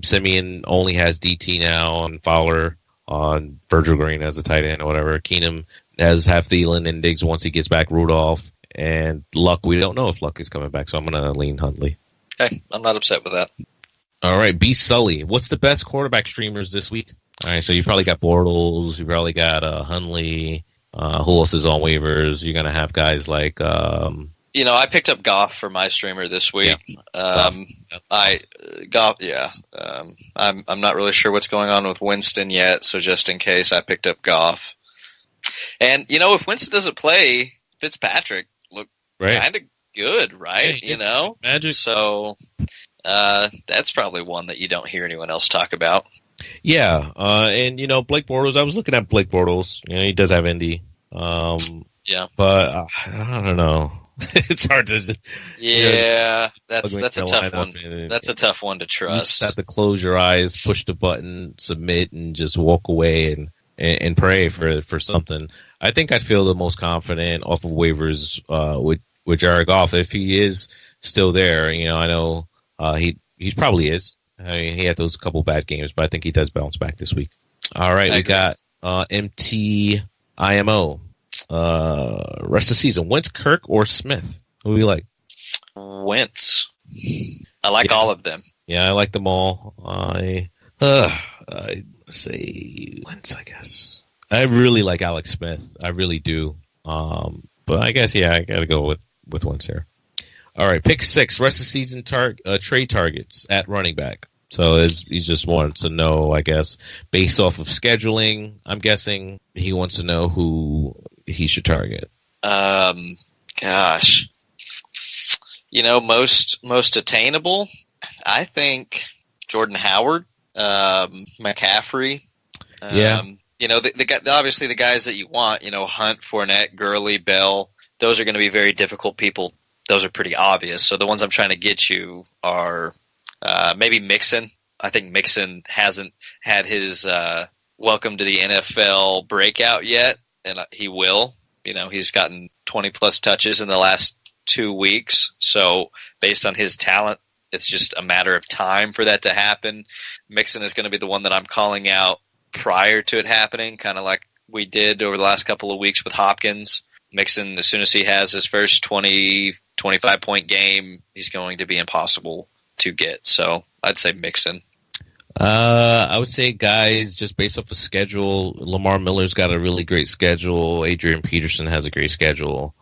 E: Simeon only has DT now and Fowler on Virgil Green as a tight end or whatever. Keenum has half Thielen and Diggs once he gets back Rudolph. And Luck, we don't know if Luck is coming back, so I'm going to lean Hundley.
F: Okay, I'm not upset with that.
E: All right, B. Sully. What's the best quarterback streamers this week? All right, so you probably got Bortles. You probably got
F: Who
E: Hundley. Else is on waivers? You're going to have guys like...
F: I picked up Goff for my streamer this week.
E: Yeah.
F: Goff. I'm not really sure what's going on with Winston yet, so just in case, I picked up Goff. And if Winston doesn't play, Fitzpatrick looked kind of good, right?
E: Yeah, Magic.
F: So that's probably one that you don't hear anyone else talk about.
E: Yeah, and Blake Bortles. I was looking at Blake Bortles. He does have Indy.
F: Yeah,
E: but I don't know. It's hard to.
F: Yeah, that's a tough one. That's a tough one to trust.
E: You just have to close your eyes, push the button, submit, and just walk away and pray for something. I think I'd feel the most confident off of waivers with Jared Goff if he is still there. I know he probably is. I mean, he had those couple bad games, but I think he does bounce back this week. All right, we got MTIMO. Rest of the season. Wentz, Kirk, or Smith? Who do you like?
F: Wentz. I like all of them.
E: Yeah, I like them all. I say Wentz, I guess. I really like Alex Smith. I really do. But I guess, I got to go with Wentz here. All right, pick 6. Rest of the season trade targets at running back. So he just wants to know, I guess, based off of scheduling, I'm guessing he wants to know who he should target.
F: Gosh. Most attainable, I think Jordan Howard, McCaffrey. Obviously the guys that you want, Hunt, Fournette, Gurley, Bell, those are going to be very difficult people. Those are pretty obvious. So the ones I'm trying to get you are maybe Mixon. I think Mixon hasn't had his welcome to the NFL breakout yet, and he will. He's gotten 20-plus touches in the last 2 weeks. So based on his talent, it's just a matter of time for that to happen. Mixon is going to be the one that I'm calling out prior to it happening, kind of like we did over the last couple of weeks with Hopkins. Mixon, as soon as he has his first 20, 25-point game, he's going to be impossible to get. So I'd say Mixon.
E: I would say, guys, just based off the schedule, Lamar Miller's got a really great schedule. Adrian Peterson has a great schedule.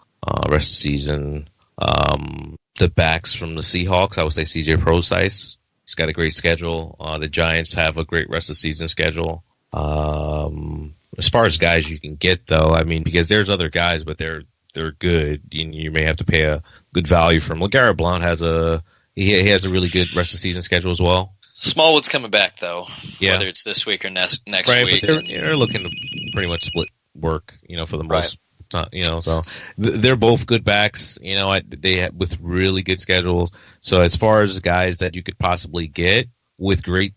E: Rest of the season. The backs from the Seahawks, I would say CJ Prosise. He's got a great schedule. The Giants have a great rest of season schedule. As far as guys you can get, though, I mean, because there's other guys, but they're good. You may have to pay a good value for them. LeGarrette Blount has a really good rest of season schedule as well.
F: Smallwood's coming back, though,
E: yeah.
F: Whether it's this week or next
E: right,
F: week.
E: But they're looking to pretty much split work, for the most time, so they're both good backs, they with really good schedules. So as far as guys that you could possibly get with great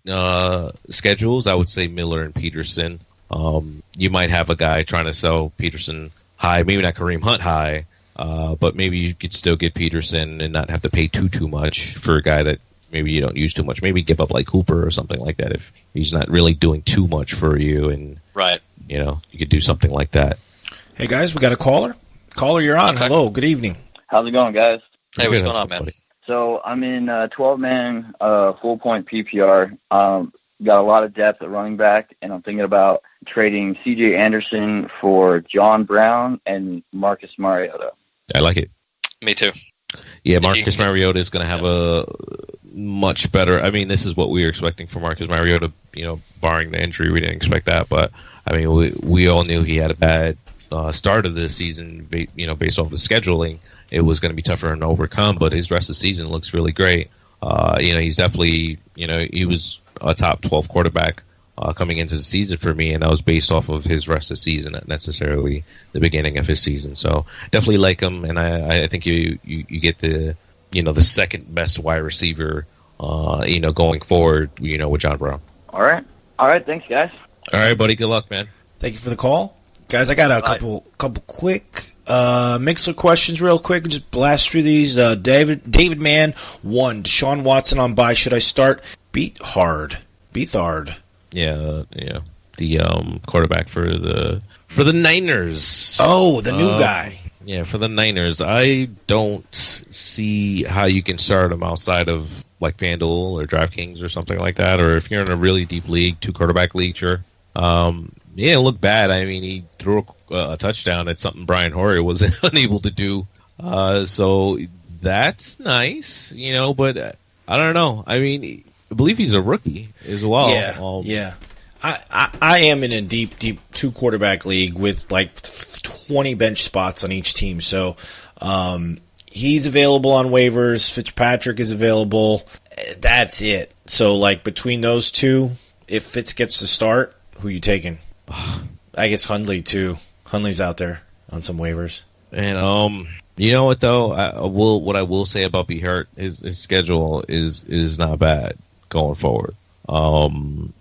E: schedules, I would say Miller and Peterson. You might have a guy trying to sell Peterson high, maybe not Kareem Hunt high, but maybe you could still get Peterson and not have to pay too much for a guy that maybe you don't use too much. Maybe give up like Cooper or something like that if he's not really doing too much for you, and you could do something like that.
G: Hey guys, we got a caller. Caller, you're on.
F: Okay.
G: Hello, good evening.
J: How's it going, guys?
F: Hey, what's going on, man?
J: So I'm in 12-man full-point PPR. Got a lot of depth at running back, and I'm thinking about trading C.J. Anderson for John Brown and Marcus Mariota.
E: I like it.
F: Me too.
E: Yeah, Marcus Mariota is going to have a much better. I mean, this is what we were expecting for Marcus Mariota. Barring the injury, we didn't expect that. But I mean, we all knew he had a bad start of the season. Based off the scheduling, it was going to be tough for him to overcome. But his rest of the season looks really great. He's definitely he was a top 12 quarterback coming into the season for me, and that was based off of his rest of the season, not necessarily the beginning of his season. So definitely like him, and I think you get the the second best wide receiver going forward with John Brown.
J: All right, thanks guys.
E: All right, buddy, good luck, man.
G: Thank you for the call, guys. I got a couple quick Mixler questions real quick. Just blast through these. David Mann 1. Deshaun Watson on bye. Should I start Beathard?
E: Yeah. The quarterback for the Niners.
G: Oh, the new guy.
E: Yeah, for the Niners. I don't see how you can start him outside of like FanDuel or DraftKings or something like that. Or if you're in a really deep league, 2-quarterback league, sure. It looked bad. I mean, he threw a touchdown at something Brian Hoyer was unable to do. So that's nice, but I don't know. I mean, I believe he's a rookie as well.
G: Yeah. I am in a deep 2-quarterback league with like 20 bench spots on each team. So he's available on waivers. Fitzpatrick is available. That's it. So like between those two, if Fitz gets to start, who are you taking? I guess Hundley too. Hundley's out there on some waivers.
E: And you know what though? What I will say about Beathard, his schedule is not bad going forward. And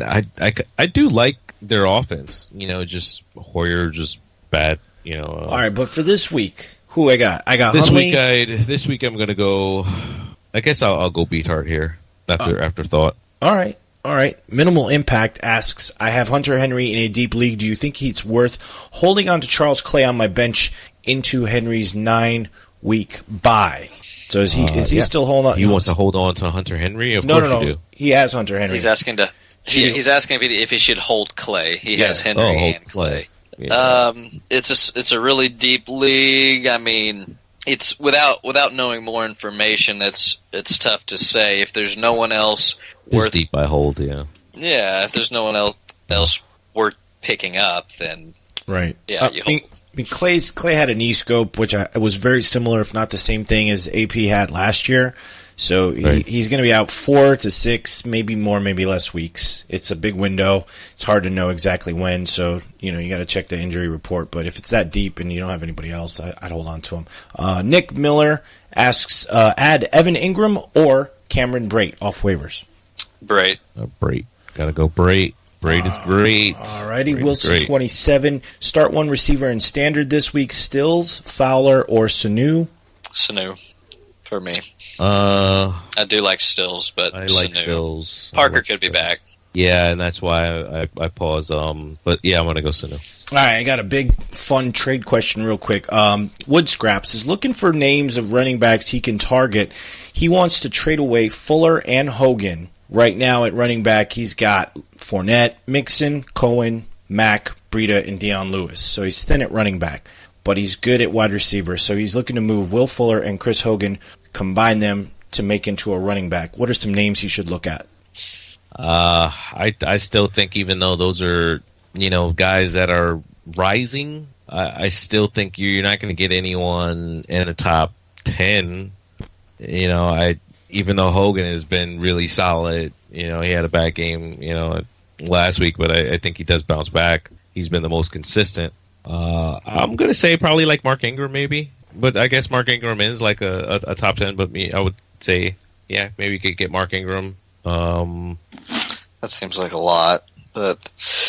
E: I do like their offense. Just Hoyer, just bad.
G: All right, but for this week, who I got? I got
E: this
G: Hundley.
E: This week I'm gonna go. I guess I'll go Beathard here after thought.
G: All right. Minimal Impact asks, I have Hunter Henry in a deep league. Do you think it's worth holding on to Charles Clay on my bench into Henry's 9-week bye? So is he still holding on?
E: He wants to hold on to Hunter Henry? Of
G: course
E: you do.
G: He has Hunter Henry.
F: He's asking if he should hold Clay. He has Henry and Clay.
E: Yeah.
F: It's a really deep league. I mean, it's without knowing more information, it's tough to say. If there's no one else
E: worth deep by hold, yeah.
F: Yeah, if there's no one else worth picking up, then
G: right.
F: Yeah,
G: Clay had a knee scope, which was very similar, if not the same thing as AP had last year. So he's going to be out 4 to 6, maybe more, maybe less weeks. It's a big window. It's hard to know exactly when. So you got to check the injury report. But if it's that deep and you don't have anybody else, I'd hold on to him. Nick Miller asks, add Evan Ingram or Cameron Brate off waivers.
F: Brate.
E: Gotta go Brate. Brate is great.
G: Alrighty, Wilson 27. Start one receiver in standard this week. Stills, Fowler, or Sanu?
F: Sanu, for me. I do like Stills, but
E: I like Stills.
F: Parker could be back.
E: Yeah, and that's why I pause. But yeah, I'm gonna go Sanu.
G: All right, I got a big, fun trade question real quick. Wood Scraps is looking for names of running backs he can target. He wants to trade away Fuller and Hogan. Right now at running back, he's got Fournette, Mixon, Cohen, Mack, Breida, and Deion Lewis. So he's thin at running back, but he's good at wide receiver. So he's looking to move Will Fuller and Chris Hogan, combine them to make into a running back. What are some names he should look at?
E: I still think, even though those are, guys that are rising, I still think you're not going to get anyone in the top 10. Even though Hogan has been really solid, he had a bad game, last week, but I think he does bounce back. He's been the most consistent. I'm going to say probably like Mark Ingram maybe, but I guess Mark Ingram is like a top 10, but I would say, yeah, maybe you could get Mark Ingram.
F: That seems like a lot. It's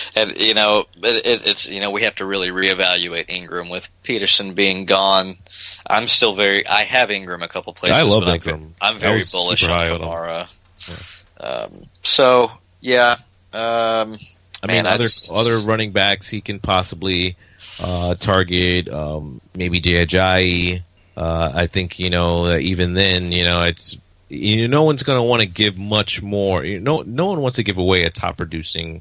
F: we have to really reevaluate Ingram with Peterson being gone. I have Ingram a couple places.
E: I love Ingram.
F: I'm very bullish on Kamara.
E: Other running backs he can possibly target. Maybe Ajayi. I think even then it's. No one's going to want to give much more. No one wants to give away a top producing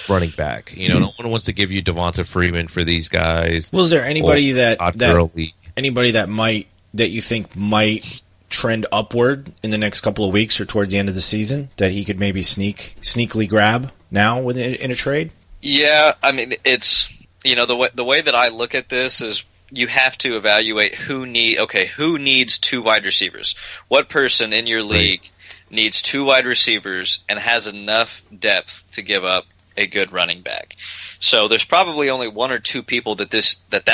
E: running back. No one wants to give you Devonta Freeman for these guys.
G: Well, is there anybody that you think might trend upward in the next couple of weeks or towards the end of the season that he could maybe sneakily grab now in a trade?
F: Yeah, I mean it's the way that I look at this is. You have to evaluate who needs two wide receivers. What person in your league needs two wide receivers and has enough depth to give up a good running back? So there's probably only one or two people that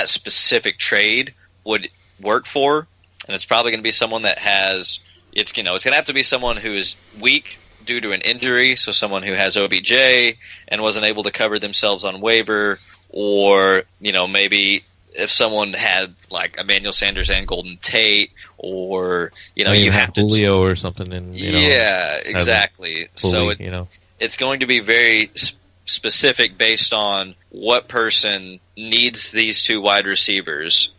F: specific trade would work for, and it's probably going to be someone that has it's going to have to be someone who is weak due to an injury, so someone who has OBJ and wasn't able to cover themselves on waiver, or maybe if someone had like Emmanuel Sanders and Golden Tate, or you have
E: Julio or something, and
F: exactly.
E: Fully,
F: so it's going to be very specific based on what person needs these two wide receivers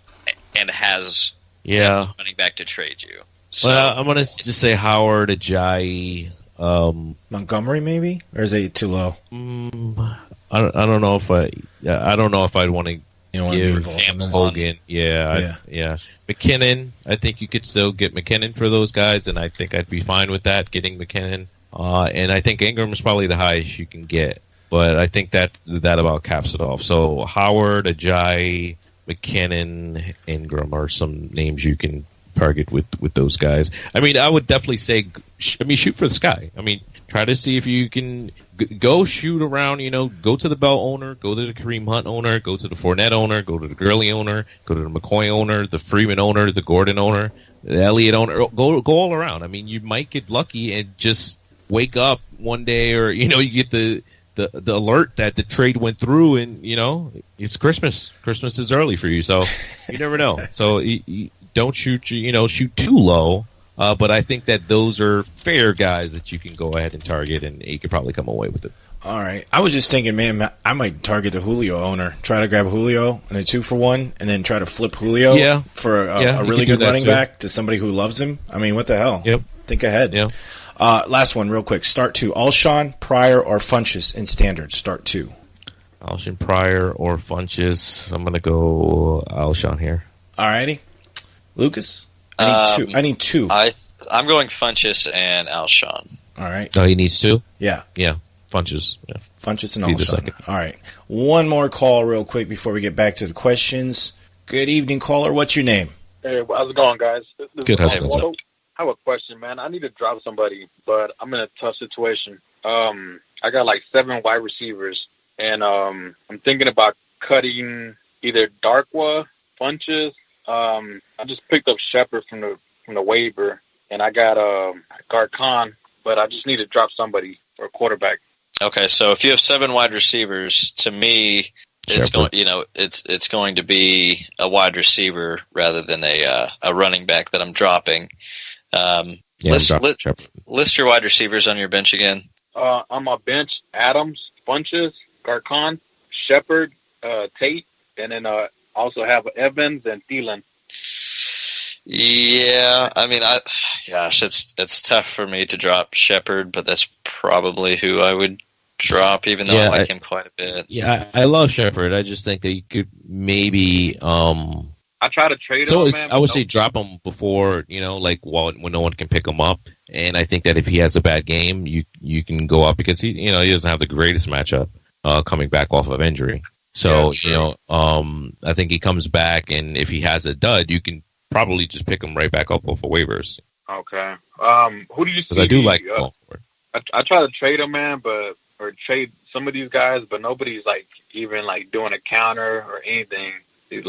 F: and has running back to trade you. So,
E: well, I'm going to just say Howard, Ajayi,
G: Montgomery maybe, or is it too low?
E: I don't know if I'd want to. Give Hogan, McKinnon. I think you could still get McKinnon for those guys, and I think I'd be fine with that, getting McKinnon. And I think Ingram is probably the highest you can get, but I think that about caps it off. So Howard, Ajayi, McKinnon, Ingram are some names you can target with those guys. I mean, I would definitely say, shoot for the sky. I mean, try to see if you can go shoot around, go to the Bell owner, go to the Kareem Hunt owner, go to the Fournette owner, go to the Gurley owner, go to the McCoy owner, the Freeman owner, the Gordon owner, the Elliott owner. Go all around. I mean, you might get lucky and just wake up one day, or, you get the alert that the trade went through, and, it's Christmas. Christmas is early for you, so you never know. So you don't shoot too low. But I think that those are fair guys that you can go ahead and target, and you could probably come away with it.
G: All right. I was just thinking, man, I might target the Julio owner. Try to grab Julio and a 2-for-1, and then try to flip Julio for a really good running back to somebody who loves him. I mean, what the hell?
E: Yep.
G: Think ahead.
E: Yep.
G: Last one, real quick. Start 2. Alshon, Pryor, or Funchess in standard. Start 2.
E: Alshon, Pryor, or Funchess. I'm going to go Alshon here.
G: All righty. Lucas? I need two.
F: I'm going Funchess and Alshon.
G: All right.
E: Oh, he needs two?
G: Yeah.
E: Yeah. Funchess. Yeah.
G: Funchess and Alshon. All right. One more call real quick before we get back to the questions. Good evening, caller. What's your name?
M: Hey, how's it going, guys?
E: Good. How's it going?
M: I have a question, man. I need to drop somebody, but I'm in a tough situation. I got like 7 wide receivers, and I'm thinking about cutting either Darkwa, Funchess. I just picked up Shepard from the waiver, and I got Garcon, but I just need to drop somebody for a quarterback.
F: Okay, so if you have 7 wide receivers, to me, it's going to be a wide receiver rather than a running back that I'm dropping. List your wide receivers on your bench again.
M: On my bench: Adams, Funchess, Garcon, Shepard, Tate, and then also have Evans and Thielen.
F: Yeah, I mean, it's tough for me to drop Shepard, but that's probably who I would drop, even though I like him quite a bit.
E: Yeah, I love Shepard. I just think that you could maybe.
M: I try to trade him, man.
E: I would say drop him before, like when no one can pick him up. And I think that if he has a bad game, you can go up because he doesn't have the greatest matchup coming back off of injury. So I think he comes back, and if he has a dud, you can probably just pick him right back up off of waivers.
M: Okay. Who do you see?
E: Because I do like going for it.
M: I try to trade him, man, or trade some of these guys, but nobody's even doing a counter or anything. He's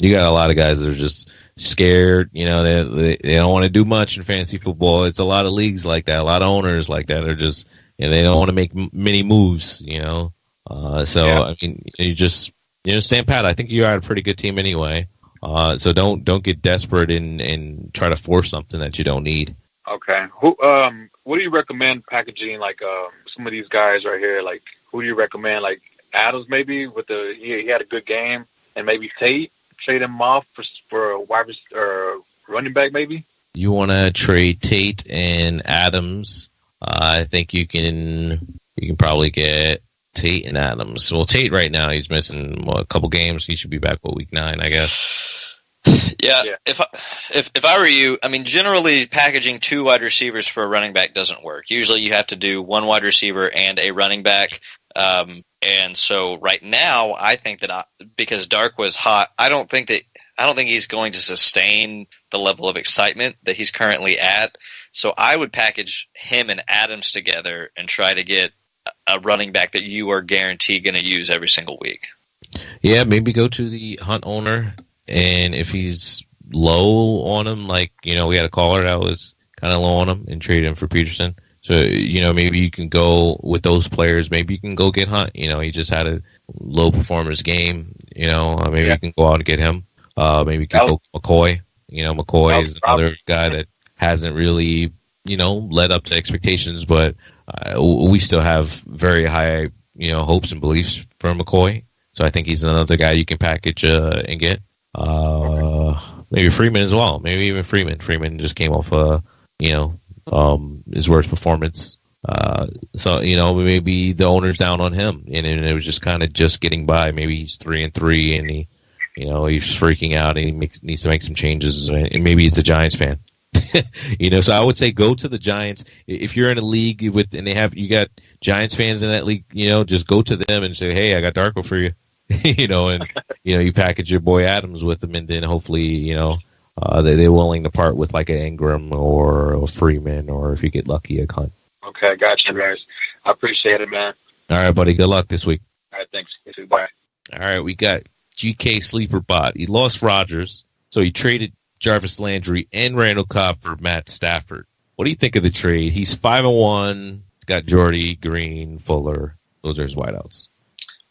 E: you got a lot of guys that are just scared. They don't want to do much in fantasy football. It's a lot of leagues like that. A lot of owners like that are just they don't want to make many moves. I mean, you just stand pat. I think you are a pretty good team anyway. So don't get desperate and try to force something that you don't need.
M: Okay. What do you recommend packaging some of these guys right here? Who do you recommend? Adams maybe he had a good game, and maybe Tate. Trade him off for a wide or running back, maybe.
E: You want to trade Tate and Adams? I think you can probably get Tate and Adams. Well, Tate right now he's missing a couple games. He should be back week 9, I guess.
F: Yeah. If I were you, I mean, generally packaging 2 wide receivers for a running back doesn't work. Usually you have to do 1 wide receiver and a running back. And so right now, I think that because Dark was hot, I don't think he's going to sustain the level of excitement that he's currently at. So I would package him and Adams together and try to get a running back that you are guaranteed going to use every single week.
E: Yeah, maybe go to the Hunt owner, and if he's low on him, we had a caller that was kind of low on him, and trade him for Peterson. So, maybe you can go with those players. Maybe you can go get Hunt. He just had a low performance game. Maybe you can go out and get him. Maybe you can go McCoy. McCoy is another guy that hasn't really, led up to expectations, but we still have very high, hopes and beliefs for McCoy. So I think he's another guy you can package and get. Maybe Freeman as well. Maybe even Freeman. Freeman just came off his worst performance. So maybe the owner's down on him, and it was just kind of just getting by. Maybe he's 3-3, and he, he's freaking out, and he needs to make some changes, and maybe he's the Giants fan. So I would say go to the Giants if you're in a league and you got Giants fans in that league. Just go to them and say, hey, I got Darko for you. And you package your boy Adams with them, and then hopefully they're willing to part with an Ingram or a Freeman, or if you get lucky, a Hunt.
M: Okay, gotcha, guys. I appreciate it, man.
E: All right, buddy. Good luck this week.
M: All right, thanks. You too. Bye.
E: All right, we got GK SleeperBot. He lost Rodgers, so he traded Jarvis Landry and Randall Cobb for Matt Stafford. What do you think of the trade? He's 5-1. He's got Jordy, Green, Fuller. Those are his wideouts.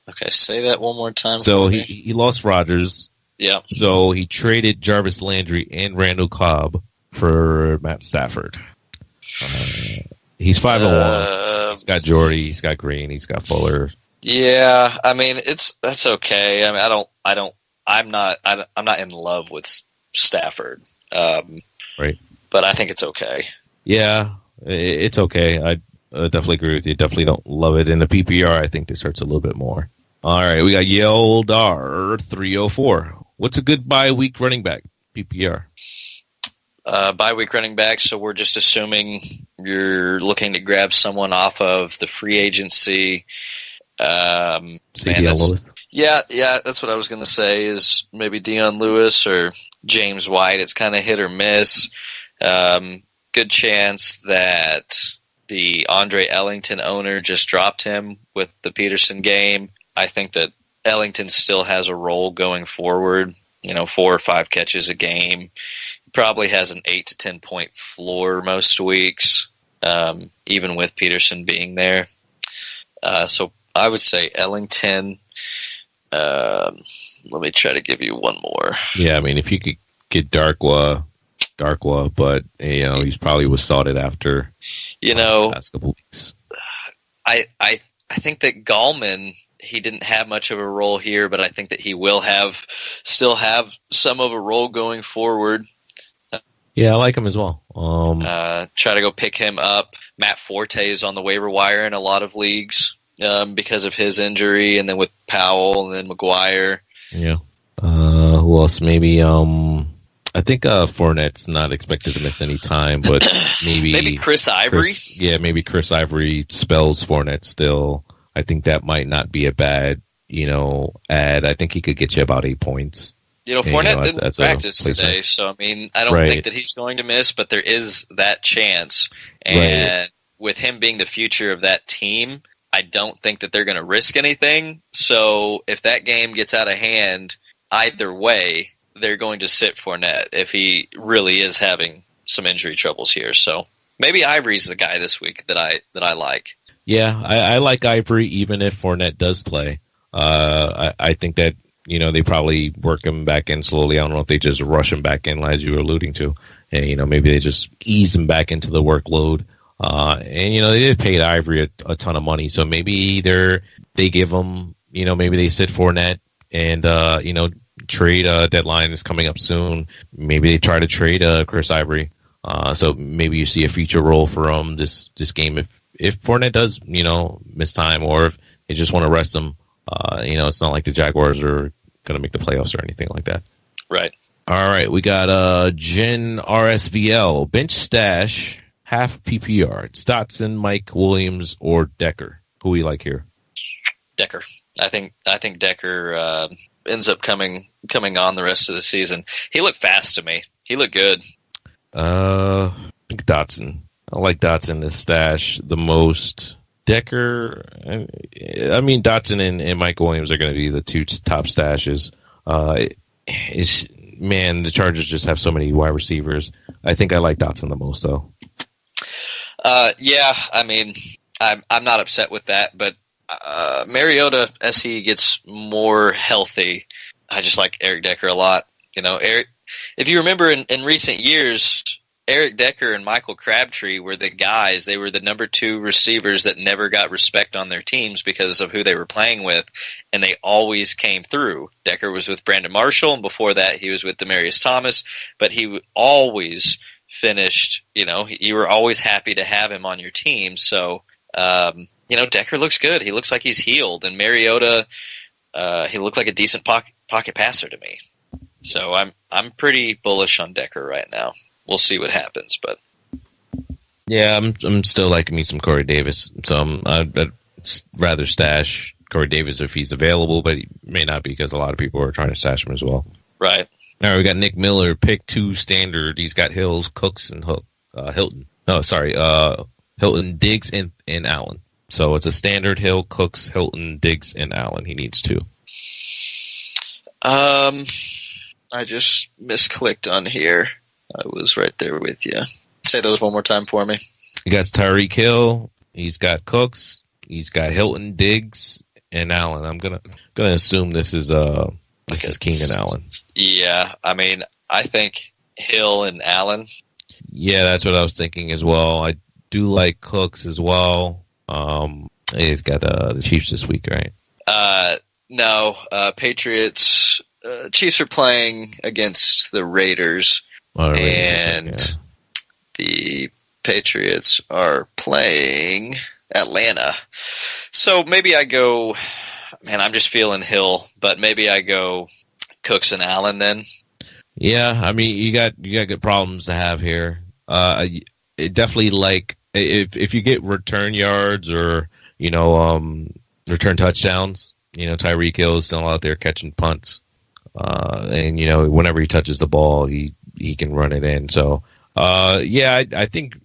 F: Okay, say that one more time.
E: So he lost Rodgers.
F: Yeah.
E: So he traded Jarvis Landry and Randall Cobb for Matt Stafford. He's 5-1. He's got Jordy. He's got Green. He's got Fuller.
F: Yeah, I mean that's okay. I mean I'm not in love with Stafford.
E: Right.
F: But I think it's okay.
E: Yeah, it's okay. I definitely agree with you. Definitely don't love it. In the PPR, I think this hurts a little bit more. All right, we got Yeldar 304. What's a good bye week running back PPR?
F: Bye week running back. So we're just assuming you're looking to grab someone off of the free agency. Yeah, that's what I was going to say. Is maybe Dion Lewis or James White. It's kind of hit or miss. Good chance that the Andre Ellington owner just dropped him with the Peterson game. I think that Ellington still has a role going forward, 4 or 5 catches a game. Probably has an 8 to 10 point floor most weeks, even with Peterson being there. So I would say Ellington. Let me try to give you one more.
E: Yeah, I mean, if you could get Darkwa, but he's probably was sorted after the last couple weeks.
F: I think that Gallman he didn't have much of a role here, but I think that he will still have some of a role going forward.
E: Yeah, I like him as well.
F: Try to go pick him up. Matt Forte is on the waiver wire in a lot of leagues because of his injury, and then with Powell and then McGuire.
E: Yeah. Who else? Maybe I think Fournette's not expected to miss any time, but maybe
F: Chris Ivory.
E: Maybe Chris Ivory spells Fournette still. I think that might not be a bad, add. I think he could get you about 8 points.
F: Fournette didn't practice today, so I mean, I don't think that he's going to miss, but there is that chance. And with him being the future of that team, I don't think that they're going to risk anything. So if that game gets out of hand, either way, they're going to sit Fournette if he really is having some injury troubles here. So maybe Ivory's the guy this week that I like.
E: Yeah, I like Ivory even if Fournette does play. I think that they probably work him back in slowly. I don't know if they just rush him back in, as you were alluding to, and maybe they just ease him back into the workload. And they did pay Ivory a ton of money, so maybe they give him, maybe they sit Fournette and trade deadline is coming up soon. Maybe they try to trade Chris Ivory. So maybe you see a feature role for him this game if Fournette does miss time, or if they just want to rest him. It's not like the Jaguars are going to make the playoffs or anything like that.
F: Right.
E: All right, we got Jen RSVL bench stash half PPR. It's Dotson, Mike Williams, or Decker. Who we like here?
F: Decker. I think Decker ends up coming on the rest of the season. He looked fast to me. He looked good.
E: I think Dotson. I like Dotson this stash the most. Decker, I mean, Dotson and Mike Williams are going to be the two top stashes. The Chargers just have so many wide receivers. I think I like Dotson the most, though.
F: Yeah, I mean, I'm not upset with that, but Mariota, as he gets more healthy, I just like Eric Decker a lot. Eric, if you remember in recent years, Eric Decker and Michael Crabtree were the guys. They were the number 2 receivers that never got respect on their teams because of who they were playing with, and they always came through. Decker was with Brandon Marshall, and before that he was with Demaryius Thomas, but he always finished, you were always happy to have him on your team. So, Decker looks good. He looks like he's healed, and Mariota, he looked like a decent pocket passer to me. So I'm pretty bullish on Decker right now. We'll see what happens, but
E: yeah, I'm still liking me some Corey Davis. So I'd rather stash Corey Davis if he's available, but he may not be because a lot of people are trying to stash him as well.
F: Right.
E: All right, we got Nick Miller, pick 2 standard. He's got Hills, Cooks, and Hilton. No, sorry, Hilton, Diggs, and Allen. So it's a standard Hill, Cooks, Hilton, Diggs, and Allen. He needs 2.
F: I just misclicked on here. I was right there with you. Say those one more time for me.
E: He got Tyreek Hill. He's got Cooks. He's got Hilton, Diggs, and Allen. I'm gonna assume this is Keenan Allen.
F: Yeah, I mean, I think Hill and Allen.
E: Yeah, that's what I was thinking as well. I do like Cooks as well. He's got the Chiefs this week, right?
F: No, Patriots. Chiefs are playing against the Raiders. And the Patriots are playing Atlanta. So maybe I go, I'm just feeling Hill, but maybe I go Cooks and Allen then.
E: Yeah, I mean, you got good problems to have here. It definitely like if you get return yards or return touchdowns, Tyreek Hill is still out there catching punts, and whenever he touches the ball, he can run it in. So, I think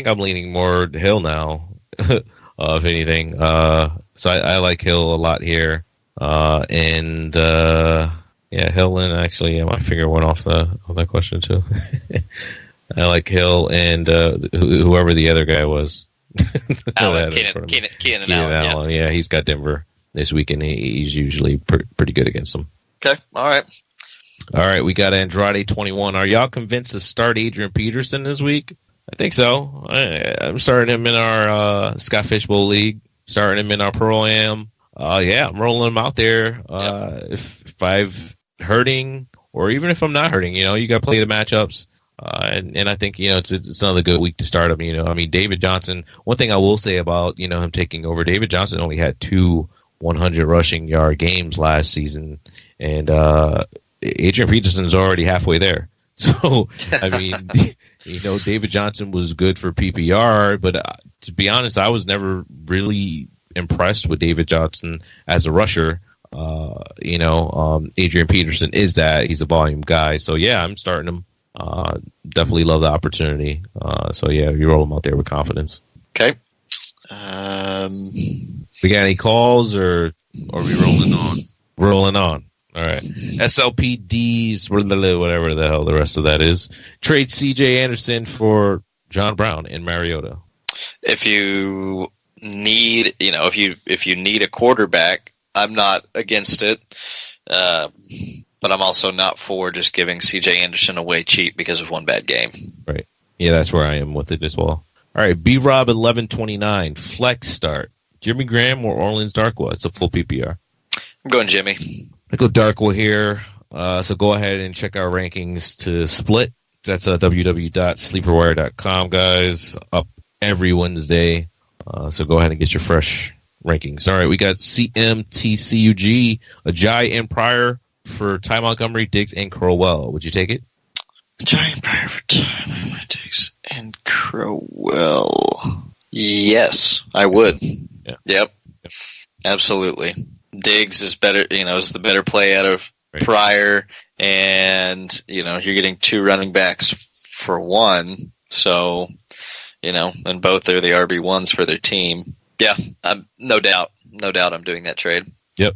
E: I'm leaning more Hill now, if anything. So I like Hill a lot here. Hill, and actually, my finger went off that question too. I like Hill and whoever the other guy was.
F: Keenan Allen.
E: Yeah, he's got Denver this weekend. He's usually pretty good against them.
F: Okay, all right,
E: we got Andrade 21. Are y'all convinced to start Adrian Peterson this week? I think so. I'm starting him in our Scott Fishbowl League, starting him in our Pro-Am. Yeah, I'm rolling him out there. If I've hurting, or even if I'm not hurting, you got to play the matchups. And I think, it's another good week to start him. I mean, David Johnson, one thing I will say about, him taking over, David Johnson only had 2 100 rushing yard games last season. And Adrian Peterson's already halfway there. So, I mean, David Johnson was good for PPR, but to be honest, I was never really impressed with David Johnson as a rusher. Adrian Peterson is that. He's a volume guy. So, yeah, I'm starting him. Definitely love the opportunity. So, yeah, you roll him out there with confidence.
F: Okay.
E: We got any calls, or are we rolling on? Rolling on. All right. SLPDs, whatever the hell the rest of that is. Trade C.J. Anderson for John Brown in Mariota.
F: If you need, if you need a quarterback, I'm not against it. But I'm also not for just giving C.J. Anderson away cheap because of one bad game.
E: Right. Yeah, that's where I am with it as well. All right. B-Rob 1129, flex start. Jimmy Graham or Orleans Darkwa? It's a full PPR.
F: I'm going Jimmy.
E: I go Darkwa here. So go ahead and check our rankings to split. That's www.sleeperwire.com, guys. Up every Wednesday. So go ahead and get your fresh rankings. All right, we got CMTCUG, Ajayi and Pryor for Ty Montgomery, Diggs, and Crowell. Would you take it?
F: Ajayi and Pryor for Ty Montgomery, Diggs, and Crowell. Yes, I would.
E: Yeah.
F: Yep. Absolutely. Diggs is better, is the better play out of Pryor, and, you're getting 2 running backs for 1. So, and both are the RB1s for their team. Yeah, no doubt I'm doing that trade.
E: Yep.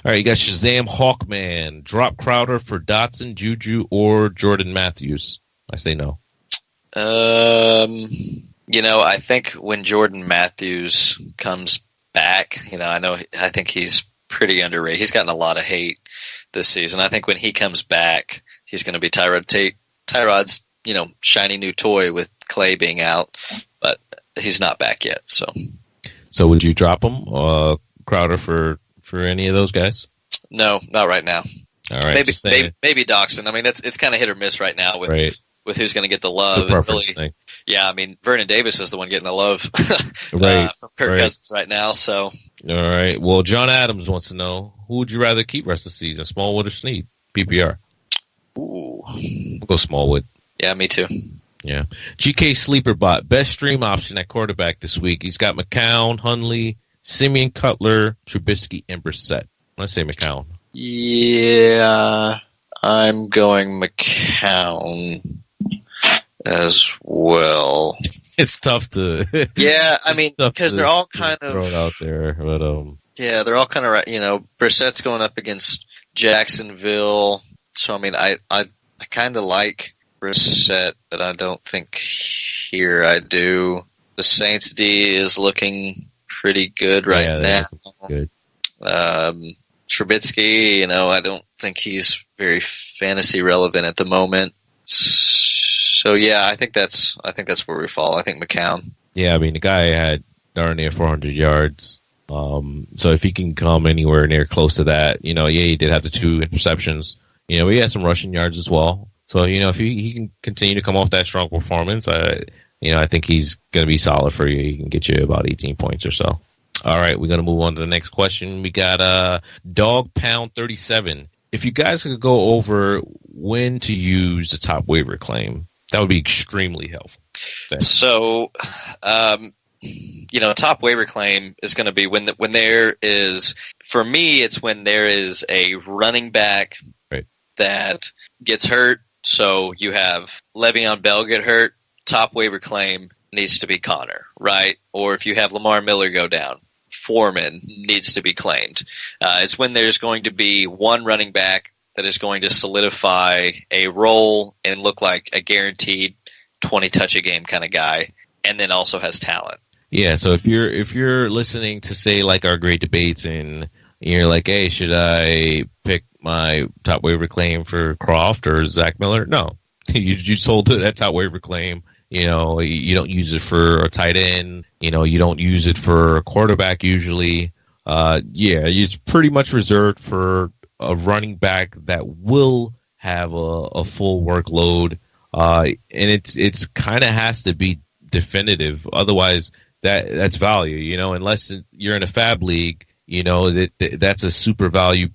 E: All right, you got Shazam Hawkman. Drop Crowder for Dotson, Juju, or Jordan Matthews. I say no.
F: I think when Jordan Matthews comes back, I think he's pretty underrated. He's gotten a lot of hate this season. I think when he comes back, he's going to be Tyrod's, shiny new toy with Clay being out, but he's not back yet. So
E: would you drop him, Crowder, for any of those guys?
F: No, not right now.
E: All right,
F: maybe Doxson. I mean, it's kind of hit or miss right now with who's going to get the love.
E: It's a preference thing.
F: Yeah, I mean, Vernon Davis is the one getting the love from Kirk Cousins right now. So,
E: all right. Well, John Adams wants to know, who would you rather keep rest of the season, Smallwood or Snead? PPR.
F: Ooh,
E: we'll go Smallwood.
F: Yeah, me too.
E: Yeah. GK SleeperBot, best stream option at quarterback this week. He's got McCown, Hundley, Simeon, Cutler, Trubisky, and Brissett. Let's say McCown.
F: Yeah, I'm going McCown as well.
E: It's tough to.
F: Yeah, I mean, because they're all kind of
E: throw it out there, but
F: yeah, they're all kind of Brissett's going up against Jacksonville, so I mean, I kind of like Brissett, but I don't think here I do. The Saints D is looking pretty good right now.
E: Good.
F: Trubisky, I don't think he's very fantasy relevant at the moment. So yeah, I think that's where we fall. I think McCown.
E: Yeah, I mean the guy had darn near 400 yards. So if he can come anywhere near close to that, he did have the 2 interceptions. He had some rushing yards as well. So if he can continue to come off that strong performance, I think he's going to be solid for you. He can get you about 18 points or so. All right, we're going to move on to the next question. We got Dog Pound 37. If you guys could go over when to use the top waiver claim, that would be extremely helpful. Thanks.
F: So, top waiver claim is going to be when there is, for me, it's when there is a running back that gets hurt. So you have Le'Veon Bell get hurt, top waiver claim needs to be Connor, right? Or if you have Lamar Miller go down, Foreman needs to be claimed. It's when there's going to be one running back that is going to solidify a role and look like a guaranteed 20 touch a game kind of guy, and then also has talent.
E: Yeah, so if you're listening to, say, like our great debates and you're like, hey, should I pick my top waiver claim for Croft or Zach Miller? No. you sold that top waiver claim. You don't use it for a tight end. You don't use it for a quarterback usually. it's pretty much reserved for a running back that will have a full workload, and it's kind of has to be definitive. Otherwise, that's value, unless you're in a fab league, that's a super value,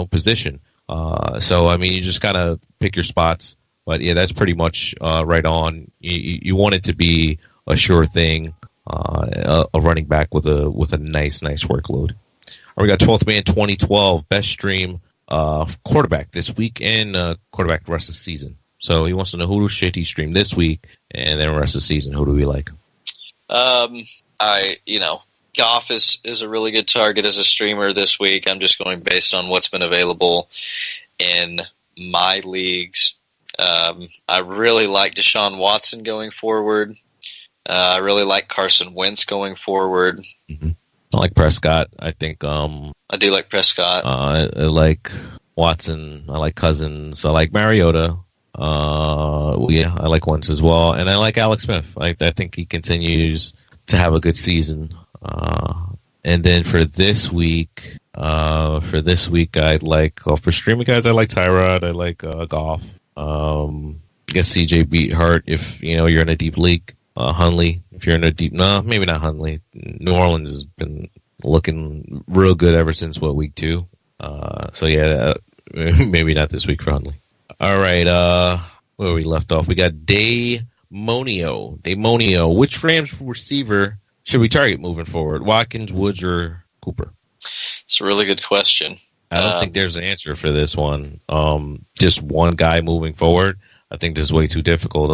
E: position. So I mean, you just gotta pick your spots. But yeah, that's pretty much right on. You want it to be a sure thing, a running back with a nice workload. All right, we got 12th man 2012 best stream quarterback this week and quarterback the rest of the season. So he wants to know who should he stream this week and then the rest of the season. Who do we like?
F: Goff is a really good target as a streamer this week. I'm just going based on what's been available in my leagues. I really like Deshaun Watson going forward. I really like Carson Wentz going forward.
E: Mm-hmm. I like Prescott. I think
F: I do like Prescott.
E: I like Watson. I like Cousins. I like Mariota. I like Wentz as well, and I like Alex Smith. I think he continues to have a good season. And then for this week, I'd like for streaming guys, I like Tyrod. I like Goff. I guess CJ beat Hart if you're in a deep league. Hundley, if you're in a deep, maybe not Hundley. New Orleans has been looking real good ever since week 2. So yeah, maybe not this week for Hundley. All right, where we left off, we got Daymonio. Which Rams receiver should we target moving forward? Watkins, Woods, or Cooper?
F: It's a really good question.
E: I don't think there's an answer for this one. Just one guy moving forward. I think this is way too difficult.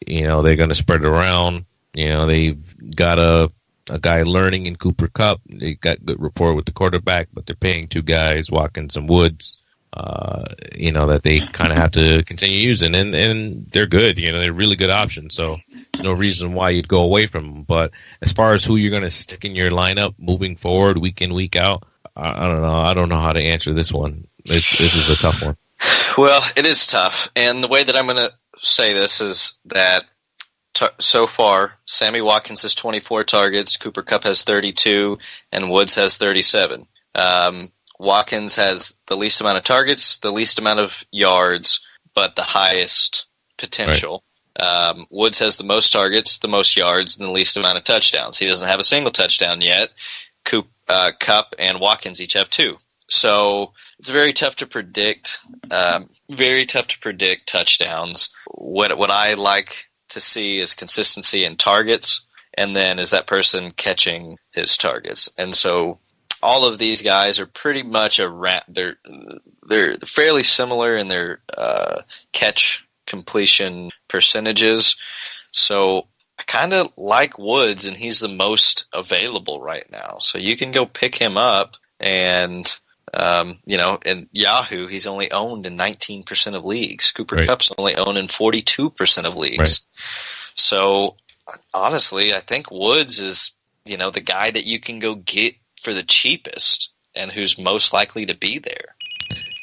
E: They're going to spread it around. They've got a guy learning in Cooper Kupp. They got good rapport with the quarterback, but they're paying 2 guys, Watkins and Woods, that they kind of have to continue using. And they're good. They're really good options. So there's no reason why you'd go away from them. But as far as who you're going to stick in your lineup moving forward, week in, week out, I don't know. I don't know how to answer this one. This is a tough one.
F: Well, it is tough. And the way that I'm going to say this is that so far, Sammy Watkins has 24 targets, Cooper Kupp has 32, and Woods has 37. Watkins has the least amount of targets, the least amount of yards, but the highest potential. Right. Woods has the most targets, the most yards, and the least amount of touchdowns. He doesn't have a single touchdown yet. Kupp and Watkins each have 2. So it's very tough to predict. Touchdowns. What I like to see is consistency in targets, and then is that person catching his targets. And so all of these guys are pretty much they're fairly similar in their catch completion percentages. So I kind of like Woods, and he's the most available right now. So you can go pick him up, and in Yahoo, he's only owned in 19% of leagues. Cooper Kupp's only owned in 42% of leagues. Right. So honestly, I think Woods is, the guy that you can go get for the cheapest and who's most likely to be there.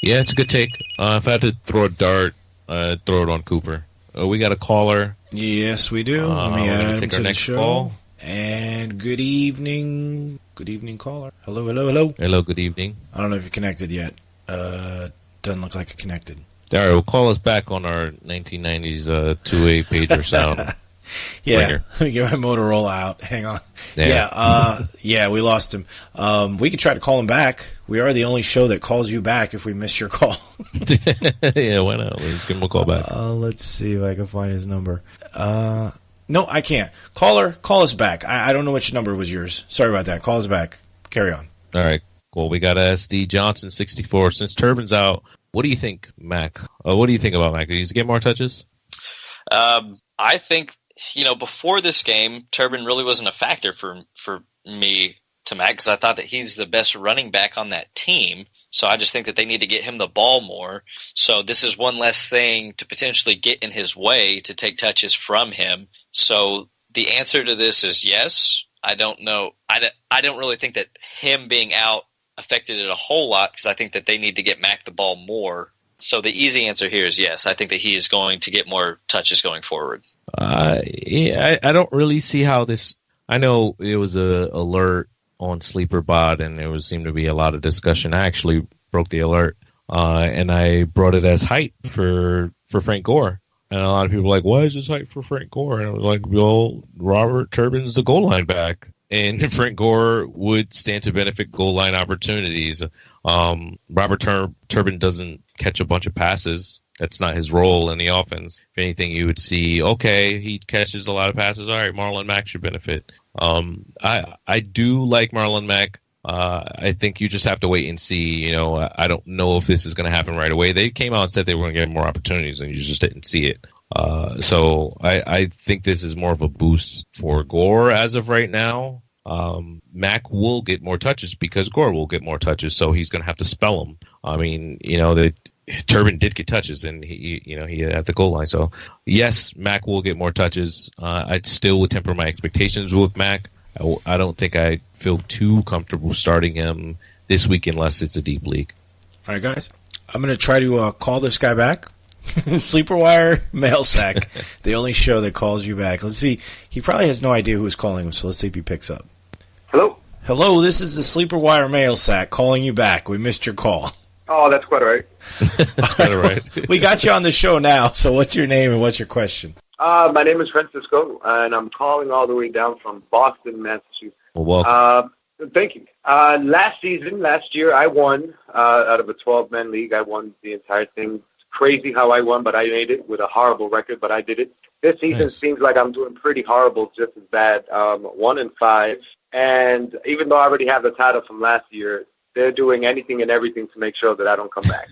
E: Yeah, it's a good take. If I had to throw a dart, I'd throw it on Cooper. We got a caller.
G: Yes, we do. Let me add him to the show.
E: Call.
G: And good evening. Good evening, caller. Hello.
E: Hello, good evening.
G: I don't know if you're connected yet. Doesn't look like you're connected.
E: All right, well, call us back on our 1990s 2A pager sound.
G: Yeah, let me get my Motorola out. Hang on. Yeah, we lost him. We could try to call him back. We are the only show that calls you back if we miss your call.
E: Yeah, why not? Let's give him a call back.
G: Let's see if I can find his number. No, I can't. Caller, call us back. I don't know which number was yours. Sorry about that. Call us back. Carry on.
E: All right. Cool. We got SD Johnson, 64. Since Turbin's out, what do you think, Mac? What do you think about Mac? Did he get more touches?
F: I think, before this game, Turbin really wasn't a factor for me to Mac, because I thought that he's the best running back on that team. So I just think that they need to get him the ball more. So this is one less thing to potentially get in his way to take touches from him. So the answer to this is yes. I don't know. I don't really think that him being out affected it a whole lot, because I think that they need to get Mac the ball more. So the easy answer here is yes. I think that he is going to get more touches going forward.
E: I don't really see how this. I know it was a alert on SleeperBot, and there seemed to be a lot of discussion. I actually broke the alert, and I brought it as hype for Frank Gore. And a lot of people were like, why is this hype for Frank Gore? And I was like, well, Robert Turbin's the goal line back. And Frank Gore would stand to benefit goal line opportunities. Robert Turbin doesn't catch a bunch of passes. That's not his role in the offense. If anything, you would see, okay, he catches a lot of passes. All right, Marlon Mack should benefit. I do like Marlon Mack. I think you just have to wait and see. You know, I don't know if this is going to happen right away. They came out and said they were going to get more opportunities, and you just didn't see it. So I think this is more of a boost for Gore as of right now. Mack will get more touches because Gore will get more touches, so he's going to have to spell them. I mean, you know, Turbin did get touches, and he at the goal line. So yes, Mack will get more touches. I still would temper my expectations with Mack. I don't think I feel too comfortable starting him this week unless it's a deep league.
G: All right, guys. I'm going to try to call this guy back. SleeperWire, MailSack, the only show that calls you back. Let's see. He probably has no idea who's calling him, so let's see if he picks up.
H: Hello?
G: Hello, this is the SleeperWire MailSack calling you back. We missed your call.
H: Oh, that's quite all right.
E: That's quite all right.
G: We got you on the show now, so what's your name and what's your question?
H: My name is Francisco, and I'm calling all the way down from Boston, Massachusetts.
E: Well, welcome.
H: Thank you. Last year, I won out of a 12-man league. I won the entire thing. Crazy how I won, but I made it with a horrible record, but I did it. This season seems like I'm doing pretty horrible, just as bad. 1-5, and even though I already have the title from last year, they're doing anything and everything to make sure that I don't come back.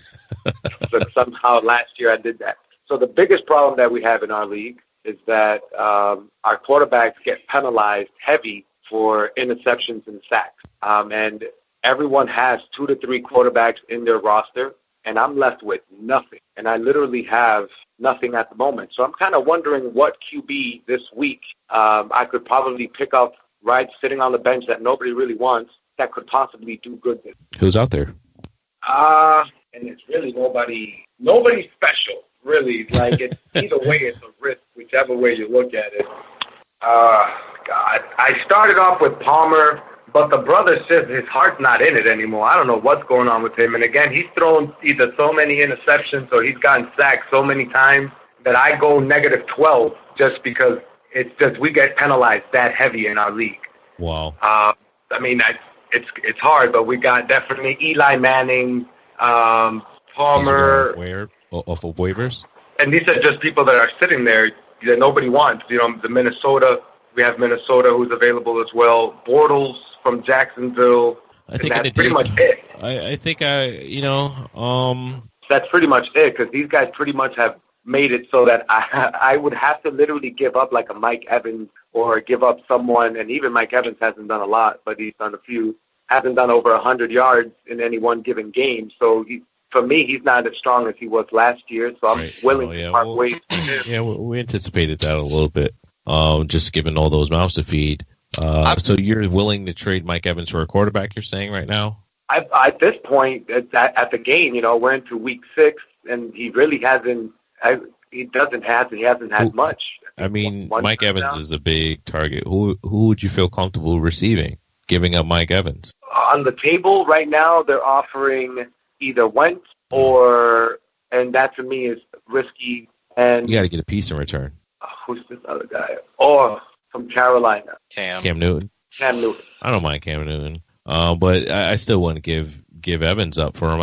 H: So somehow last year I did that. So the biggest problem that we have in our league is that our quarterbacks get penalized heavy for interceptions and sacks. And everyone has 2 to 3 quarterbacks in their roster, and I'm left with nothing. And I literally have nothing at the moment. So I'm kind of wondering what QB this week I could probably pick up right sitting on the bench that nobody really wants that could possibly do good this week.
E: Who's out there?
H: And it's really nobody special, really. Like, it's either way, it's a risk, whichever way you look at it. God. I started off with Palmer, but the brother says his heart's not in it anymore. I don't know what's going on with him. And again, he's thrown either so many interceptions or he's gotten sacked so many times that I go -12 just because it's just we get penalized that heavy in our league.
E: Wow.
H: I mean, it's hard, but we got definitely Eli Manning, Palmer.
E: Off of waivers?
H: And these are just people that are sitting there that nobody wants. You know, the Minnesota, we have Minnesota who's available as well. Bortles from Jacksonville.
E: I think
H: that's pretty much it.
E: I think
H: that's pretty much it, because these guys pretty much have made it so that I would have to literally give up like a Mike Evans or give up someone, and even Mike Evans hasn't done a lot, but he's done a few, hasn't done over 100 yards in any one given game. So for me, he's not as strong as he was last year, so I'm willing to part ways with him.
E: Yeah, we anticipated that a little bit, just given all those mouths to feed. So you're willing to trade Mike Evans for a quarterback, you're saying right now?
H: At this point, at the game, you know, we're into week 6, and he really hasn't. He hasn't had much.
E: I mean, Mike Evans is a big target. Who would you feel comfortable receiving, giving up Mike Evans?
H: On the table right now, they're offering either Wentz and that to me is risky. And
E: you got to get a piece in return.
H: Who's this other guy? Or from Carolina.
E: Cam Newton.
H: Cam Newton.
E: I don't mind Cam Newton, but I still want to give Evans up for him.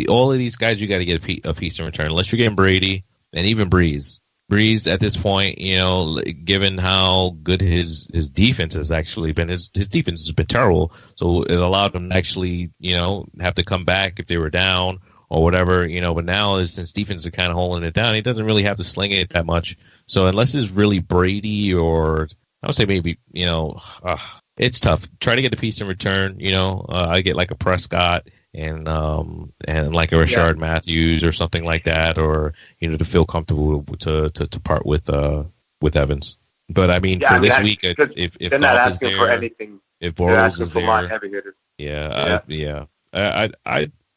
E: All of these guys, you got to get a piece in return, unless you're getting Brady and even Breeze. Breeze at this point, you know, given how good his defense has actually been, his defense has been terrible. So it allowed him to actually, you know, have to come back if they were down or whatever, you know. But now, since defense is kind of holding it down, he doesn't really have to sling it that much. So unless it's really Brady, or I would say maybe, you know, it's tough. Try to get a piece in return. You know, I get like a Prescott and like a Rashard Matthews or something like that, or, you know, to feel comfortable to part with Evans. But I mean, for this week, if
H: they're not asking for anything,
E: if Bortles is there,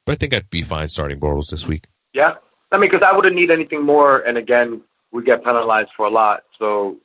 E: I think I'd be fine starting Bortles this week.
H: Yeah, I mean, because I wouldn't need anything more. And again, we get penalized for a lot. So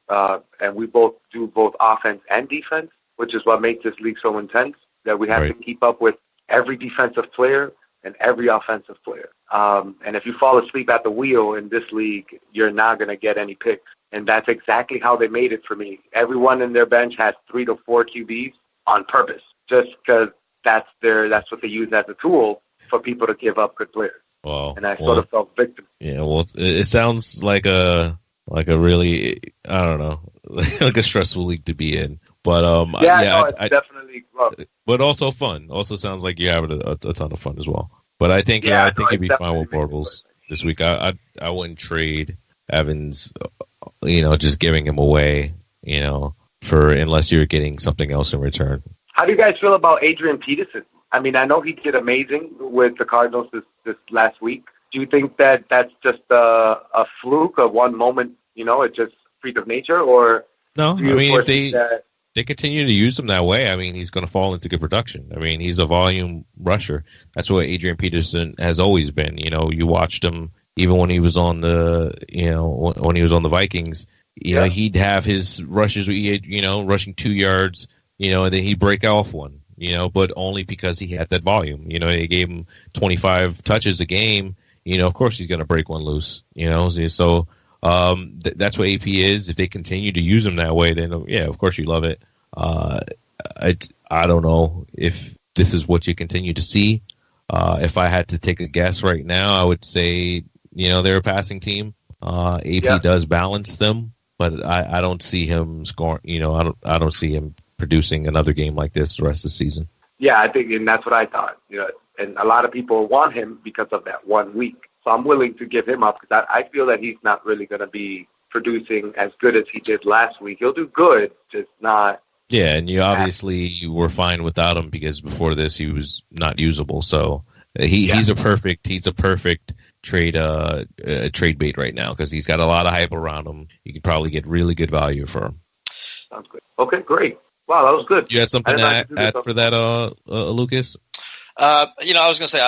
H: and we both do both offense and defense, which is what makes this league so intense.
N: that we have to keep up with every defensive player and every offensive player. And if you fall asleep at the wheel in this league, you're not going to get any picks. And that's exactly how they made it for me. Everyone in their bench has 3 to 4 QBs on purpose, just because that's what they use as a tool for people to give up good players.
E: Wow.
N: And I sort of felt victim.
E: Yeah, well, it sounds like a really, I don't know, like a stressful league to be in. But
N: it's definitely rough.
E: But also fun. Also sounds like you're having a ton of fun as well. But I think you'd be fine with Bortles this week. I wouldn't trade Evans, just giving him away, for unless you're getting something else in return.
N: How do you guys feel about Adrian Peterson? I mean, I know he did amazing with the Cardinals this last week. Do you think that that's just a fluke of one moment, it's just freak of nature, or
E: no? I mean, if they continue to use him that way, I mean, he's going to fall into good production. I mean, he's a volume rusher. That's what Adrian Peterson has always been. You watched him even when he was on when he was on the Vikings. He'd have his rushes, rushing 2 yards, and then he'd break off one, but only because he had that volume. They gave him 25 touches a game. Of course he's going to break one loose. So. That's what AP is. If they continue to use him that way, then of course you love it. I don't know if this is what you continue to see. If I had to take a guess right now, I would say they're a passing team. AP does balance them, but I don't see him scoring. I don't see him producing another game like this the rest of the season.
N: Yeah, I think, and that's what I thought. And a lot of people want him because of that 1 week. So I'm willing to give him up because I feel that he's not really going to be producing as good as he did last week. He'll do good, just not.
E: Yeah, and you were fine without him because before this he was not usable. So he's a perfect trade bait right now because he's got a lot of hype around him. You could probably get really good value for him.
N: Sounds good. Okay, great. Wow, that was good.
E: You had something to add for that, Lucas?
F: I was going to say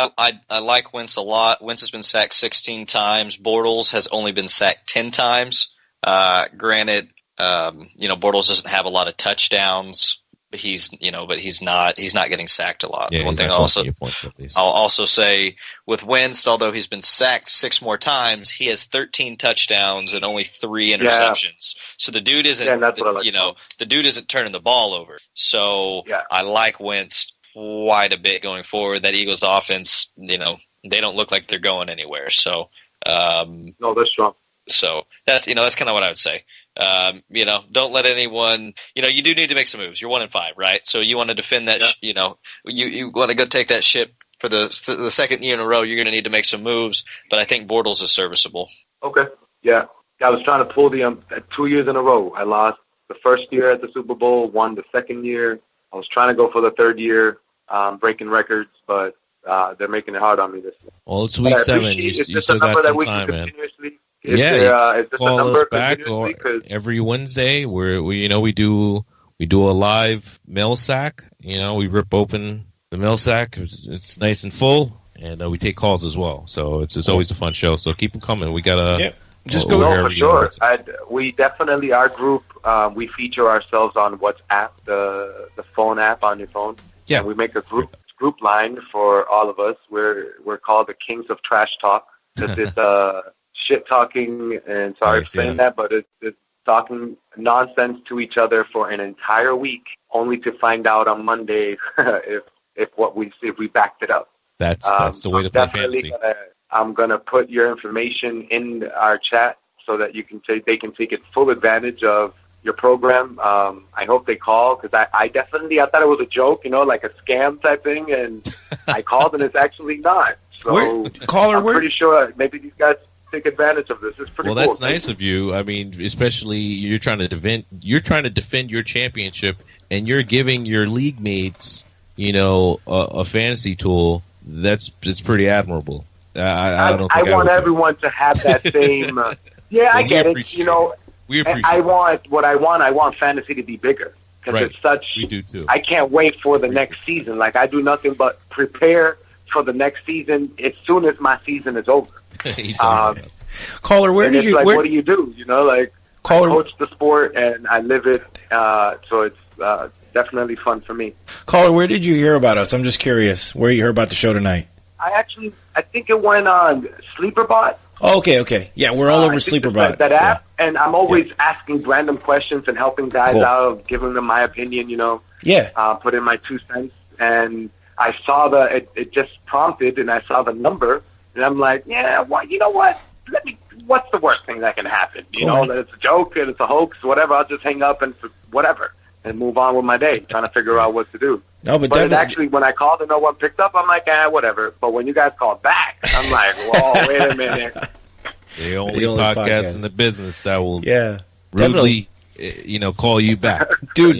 F: I like Wentz a lot. Wentz has been sacked 16 times. Bortles has only been sacked 10 times. Granted, Bortles doesn't have a lot of touchdowns. But he's not getting sacked a lot.
E: Yeah,
F: One thing I'll also say with Wentz, although he's been sacked 6 more times, he has 13 touchdowns and only 3 interceptions. So the dude isn't, the dude isn't turning the ball over. So I like Wentz quite a bit going forward. That Eagles offense, they don't look like they're going anywhere. So,
N: no, that's strong.
F: So that's kind of what I would say. Don't let anyone, you do need to make some moves. You're 1-5, right? So you want to defend that, you want to go take that ship for the second year in a row. You're going to need to make some moves, but I think Bortles is serviceable.
N: Okay. Yeah. I was trying to pull the 2 years in a row. I lost the first year at the Super Bowl, won the second year. I was trying to go for the third year. Breaking records, but they're making it hard on me this year.
E: Well, it's week 7. You still got some time, man. Call us back or every Wednesday. We do a live MailSack. We rip open the MailSack. It's nice and full, and we take calls as well. So it's always a fun show. So keep them coming. We gotta
N: just go for sure. We definitely, our group, we feature ourselves on WhatsApp, the phone app on your phone.
E: Yeah,
N: and we make a group line for all of us. We're called the Kings of Trash Talk because it's shit talking, and sorry for saying that, but it's talking nonsense to each other for an entire week, only to find out on Monday if we backed it up.
E: That's the way to play fantasy.
N: I'm gonna put your information in our chat so that they can take it full advantage of your program. I hope they call because I thought it was a joke, like a scam type thing, and I called and it's actually not. So I'm pretty sure maybe these guys take advantage of this. It's pretty cool.
E: Well, that's nice of you. I mean, especially you're trying to defend your championship, and you're giving your league mates, a fantasy tool. It's pretty admirable. I
N: want everyone to have that same. I get it.
E: We appreciate
N: I want fantasy to be bigger because it's such.
E: We do too.
N: I can't wait for the next season. Like I do nothing but prepare for the next season as soon as my season is over.
G: Caller, where did you?
N: What do you do? Caller, I coach the sport and I live it. So it's definitely fun for me.
G: Caller, where did you hear about us? I'm just curious. Where you heard about the show tonight?
N: I think it went on SleeperBot.
G: Oh, okay. Yeah, we're all over SleeperBot.
N: That app, and I'm always asking random questions and helping guys out, giving them my opinion, put in my 2 cents. And I saw it just prompted, and I saw the number, and I'm like, yeah, you know what? What's the worst thing that can happen? That it's a joke and it's a hoax, whatever. I'll just hang up and whatever and move on with my day, trying to figure out what to do.
G: No, but
N: it's actually, when I called and no one picked up, I'm like, whatever. But when you guys called back, I'm like, whoa, wait a minute.
E: The only podcast in the business that will
G: really,
E: call you back.
G: Dude,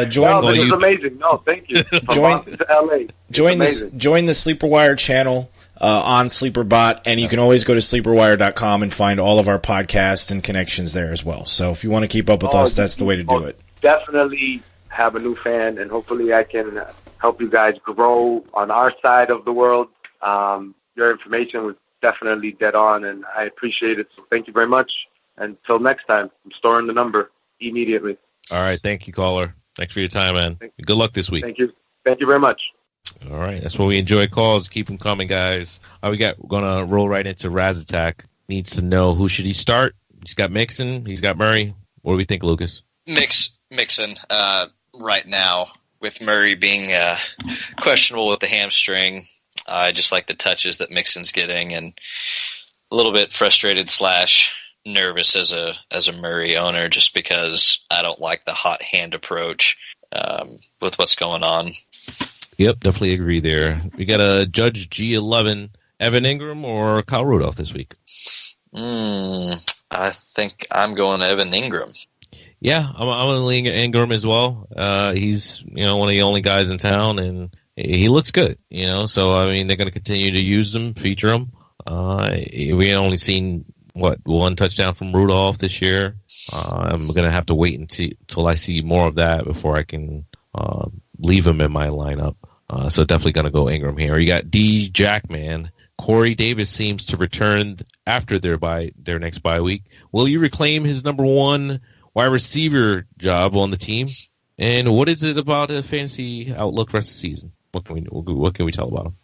N: join. This is amazing. No, thank you. From Boston to LA.
G: Join the SleeperWire channel on SleeperBot, and you can always go to SleeperWire.com and find all of our podcasts and connections there as well. So if you want to keep up with us, that's the way to do it.
N: Definitely have a new fan, and hopefully I can help you guys grow on our side of the world. Your information was definitely dead on, and I appreciate it. So thank you very much. Until next time, I'm storing the number immediately.
E: All right. Thank you, caller. Thanks for your time, man. Good luck this week.
N: Thank you. Thank you very much.
E: All right. That's what we enjoy calls. Keep them coming, guys. We're going to roll right into Raz Attack. Needs to know who should he start. He's got Mixon. He's got Murray. What do we think, Lucas?
F: Mixon right now, with Murray being questionable with the hamstring. I just like the touches that Mixon's getting, and a little bit frustrated / nervous as a Murray owner, just because I don't like the hot hand approach with what's going on.
E: Yep, definitely agree there. We got a Judge G11, Evan Ingram or Kyle Rudolph this week?
F: I think I'm going Evan Ingram.
E: Yeah, I'm going to lean Ingram as well. He's one of the only guys in town, and he looks good. So I mean they're going to continue to use him, feature him. We only seen one touchdown from Rudolph this year. I'm going to have to wait until I see more of that before I can leave him in my lineup. So definitely going to go Ingram here. You got D. Jackman. Corey Davis seems to return after their next bye week. Will you reclaim his number 1 wide receiver job on the team? And what is it about a fantasy outlook rest of the season? What can we tell about him?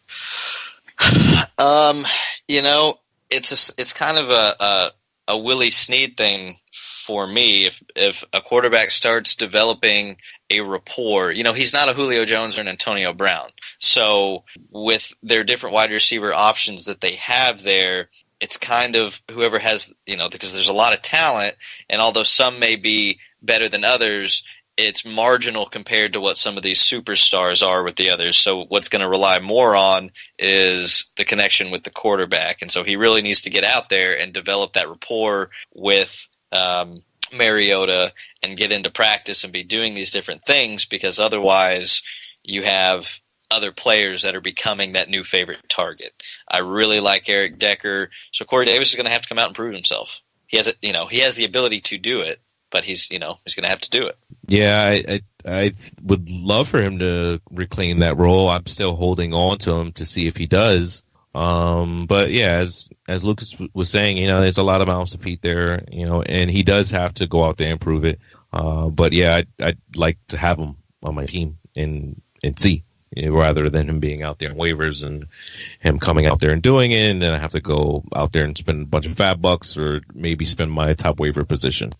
F: It's kind of a Willie Snead thing for me. If a quarterback starts developing a rapport, he's not a Julio Jones or an Antonio Brown. So with their different wide receiver options that they have there, it's kind of whoever has, because there's a lot of talent, and although some may be better than others, it's marginal compared to what some of these superstars are with the others. So what's going to rely more on is the connection with the quarterback. And so he really needs to get out there and develop that rapport with Mariota and get into practice and be doing these different things, because otherwise you have other players that are becoming that new favorite target. I really like Eric Decker. So Corey Davis is going to have to come out and prove himself. He has he has the ability to do it, but he's going to have to do it.
E: Yeah, I would love for him to reclaim that role. I'm still holding on to him to see if he does. But yeah, as Lucas was saying, there's a lot of mouths to feed there, and he does have to go out there and prove it. But yeah, I'd like to have him on my team and see, rather than him being out there in waivers and him coming out there and doing it, and then I have to go out there and spend a bunch of fat bucks or maybe spend my top waiver position.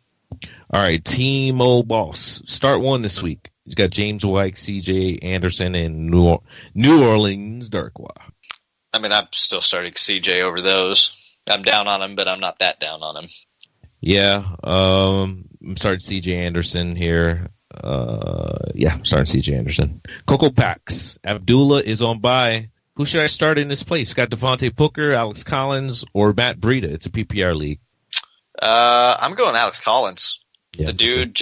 E: All right, Team O Boss. Start 1 this week. He's got James White, C.J. Anderson, and New Orleans Darkwa.
F: I mean, I'm still starting C.J. over those. I'm down on him, but I'm not that down on him.
E: Yeah, I'm starting C.J. Anderson here. I'm starting C.J. Anderson. Coco Pax. Abdullah is on bye. Who should I start in this place? Got Devontae Booker, Alex Collins, or Matt Breida? It's a PPR league.
F: I'm going Alex Collins.
E: Yeah,
F: the dude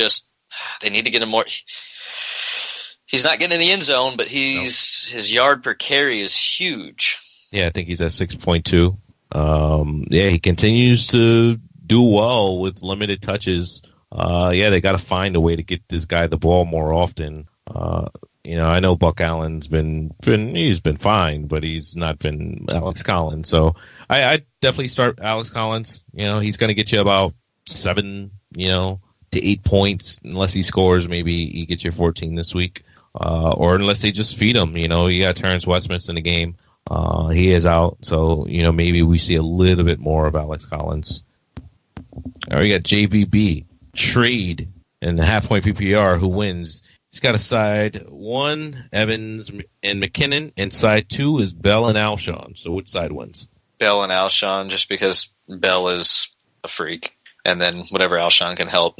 F: they need to get him more. He's not getting in the end zone, but his yard per carry is huge.
E: Yeah, I think he's at 6.2. He continues to do well with limited touches. They got to find a way to get this guy the ball more often. I know Buck Allen's been fine, but he's not been Alex Collins. So I definitely start Alex Collins. He's going to get you about 7, to 8 points unless he scores. Maybe he gets you 14 this week, or unless they just feed him. You got Terrence Westminster in the game. He is out, so maybe we see a little bit more of Alex Collins. All right, we got JVB trade in the half-point PPR. Who wins? He's got a side 1, Evans and McKinnon, and side 2 is Bell and Alshon. So which side wins?
F: Bell and Alshon, just because Bell is a freak, and then whatever Alshon can help.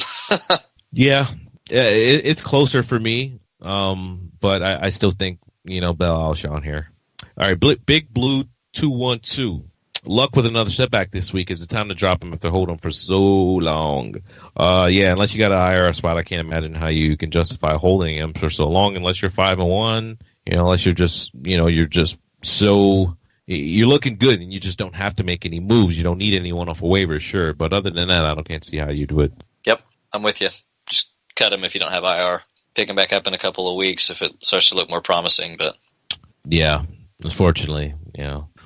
E: Yeah, it's closer for me, but I still think Bell Alshon here. All right, Big Blue 212. Luck with another setback this week. Is it time to drop him after holding him for so long? Yeah, unless you got an IR spot, I can't imagine how you can justify holding him for so long. Unless you're 5-1, unless you're just, you're just so you're looking good and you just don't have to make any moves. You don't need anyone off a waiver, sure, but other than that, I can't see how you do it.
F: Yep, I'm with you. Just cut him if you don't have IR. Pick him back up in a couple of weeks if it starts to look more promising. But
E: yeah, unfortunately,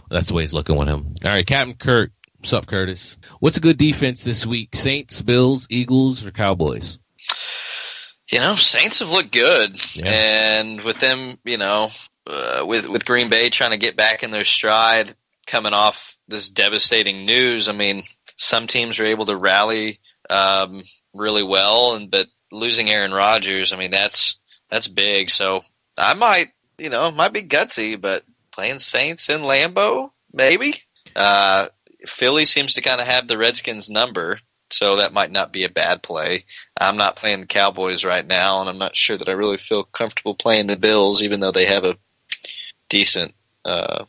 E: that's the way he's looking with him. All right, Captain Kurt. What's up, Curtis? What's a good defense this week? Saints, Bills, Eagles, or Cowboys?
F: Saints have looked good.
E: Yeah.
F: And with them, with Green Bay trying to get back in their stride, coming off this devastating news, some teams are able to rally really well, but losing Aaron Rodgers, that's big. So I might be gutsy, but playing Saints in Lambeau, maybe. Philly seems to kind of have the Redskins number, so that might not be a bad play. I'm not playing the Cowboys right now, and I'm not sure that I really feel comfortable playing the Bills, even though they have a decent
E: the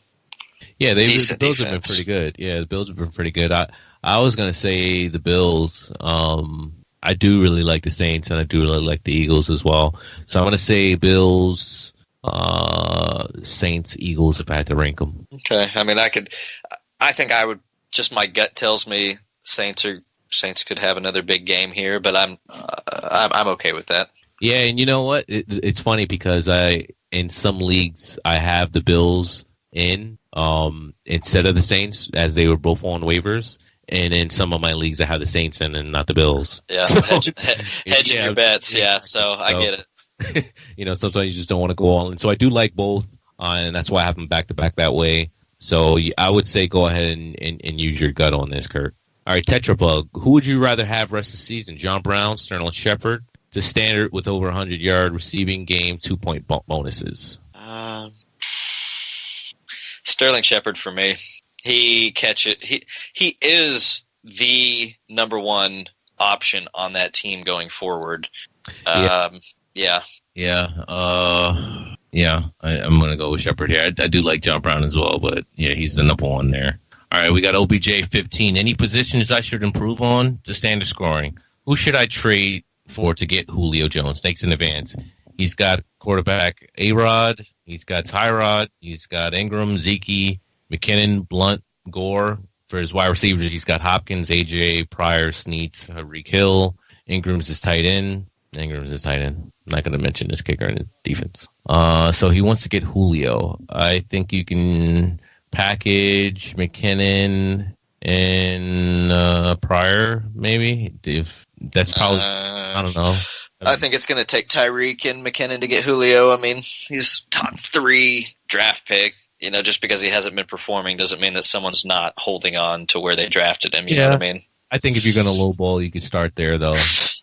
E: Bills have been pretty good. Yeah, the Bills have been pretty good. I was going to say the Bills. I do really like the Saints, and I do really like the Eagles as well. So I'm going to say Bills, Saints, Eagles if I had to rank them.
F: Okay. I think I would, just my gut tells me Saints could have another big game here, but I'm okay with that.
E: Yeah, and you know what? It's funny because in some leagues I have the Bills in instead of the Saints, as they were both on waivers. And in some of my leagues, I have the Saints in and not the Bills.
F: Yeah, so hedging your bets. Yeah, so I get
E: it. Sometimes you just don't want to go all in. So I do like both, and that's why I have them back to back that way. So I would say go ahead and use your gut on this, Kurt. All right, Tetrabug. Who would you rather have rest of the season? John Brown, Sterling Shepard, to standard with over 100-yard receiving game, 2-point bonuses.
F: Sterling Shepard for me. He is the number one option on that team going forward. I'm going to go with Shepard here. I do like John Brown as well, but yeah, he's the number one there. All right, we got OBJ 15. Any positions I should improve on to standard scoring? Who should I trade for to get Julio Jones? Thanks in advance. He's got quarterback A-Rod. He's got Tyrod. He's got Ingram, Zeke, McKinnon, Blunt, Gore. For his wide receivers, he's got Hopkins, AJ, Pryor, Snead, Reek Hill. Ingram's his tight end. I'm not going to mention this kicker in the defense. So he wants to get Julio. I think you can package McKinnon and Pryor, maybe. If that's probably, I don't know. I think it's going to take Tyreek and McKinnon to get Julio. He's top 3 draft pick. Just because he hasn't been performing doesn't mean that someone's not holding on to where they drafted him. You know what I mean?
E: I think if you're going to lowball, you could start there, though.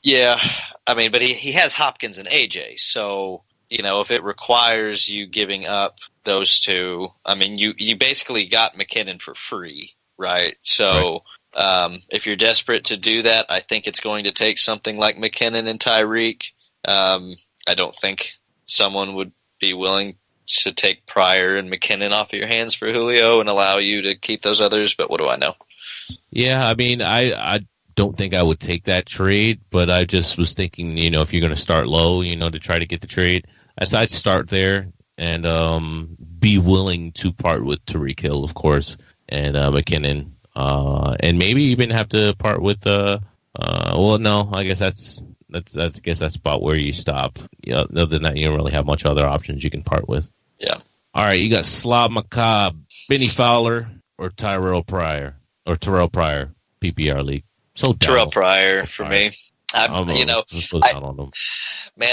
F: Yeah. But he has Hopkins and AJ. So, if it requires you giving up those two, you basically got McKinnon for free, right? So if you're desperate to do that, I think it's going to take something like McKinnon and Tyreek. I don't think someone would be willing to take Pryor and McKinnon off of your hands for Julio and allow you to keep those others, but what do I know?
E: Yeah, I don't think I would take that trade, but I just was thinking, if you're going to start low, to try to get the trade, I'd start there and be willing to part with Tyreek Hill, of course, and McKinnon, and maybe even have to part with no, I guess that's about where you stop. Yeah, other than that, you don't really have much other options you can part with.
F: Yeah.
E: All right, you got Slob Macabre, Benny Fowler, or Terrell Pryor, PPR league. So
F: Terrell Pryor for me. Man,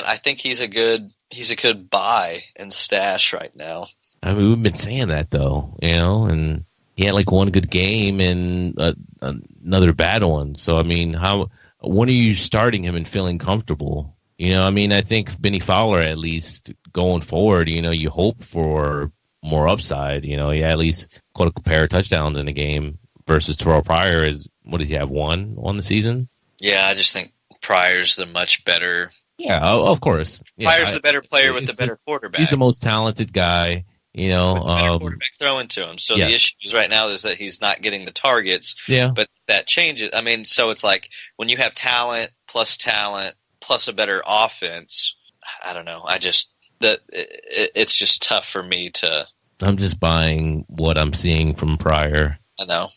F: I think he's a good buy and stash right now.
E: I mean, we've been saying that though, and he had like one good game and another bad one. So I mean, when are you starting him and feeling comfortable? I mean, I think Benny Fowler, at least going forward, you hope for more upside. He at least caught a pair of touchdowns in a game versus Terrell Pryor. What does he have, one on the season?
F: Yeah, I just think Pryor's the much better.
E: Yeah, of course.
F: Pryor's the better player with the better quarterback.
E: He's the most talented guy.
F: With the better quarterback throwing to him. So the issue right now is that he's not getting the targets.
E: Yeah.
F: But that changes. I mean, so it's like when you have talent plus a better offense, I don't know. It's just tough for me to.
E: I'm just buying what I'm seeing from Pryor.
F: I know.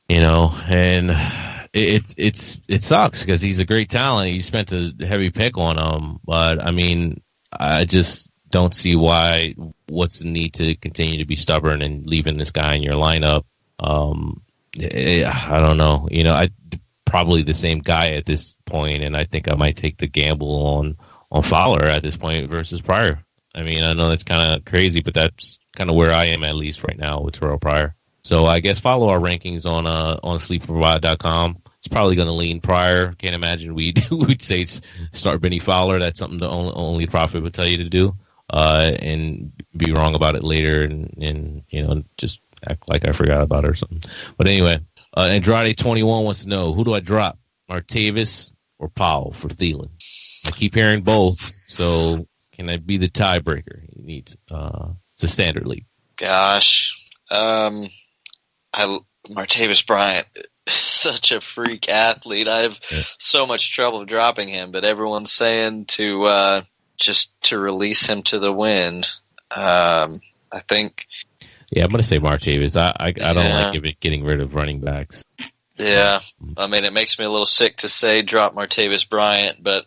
E: And it sucks because he's a great talent. You spent a heavy pick on him, but I mean, I just don't see what's the need to continue to be stubborn and leaving this guy in your lineup. I don't know. I probably the same guy at this point, and I think I might take the gamble on Fowler at this point versus Pryor. I mean, I know that's kind of crazy, but that's kind of where I am at least right now with Terrell Pryor. So I guess follow our rankings on SleeperBot.com. It's probably going to lean Pryor. Can't imagine we'd say start Benny Fowler. That's something the only Prophet would tell you to do. And be wrong about it later and just act like I forgot about it or something. But anyway, Andrade21 wants to know, who do I drop, Martavis or Powell for Thielen? I keep hearing both, so can I be the tiebreaker? He needs it's a standard league.
F: Gosh, Martavis Bryant is such a freak athlete. I have so much trouble dropping him, but everyone's saying to just to release him to the wind. I think.
E: Yeah, I'm going to say Martavis. I don't like getting rid of running backs.
F: Yeah, I mean, it makes me a little sick to say drop Martavis Bryant, but.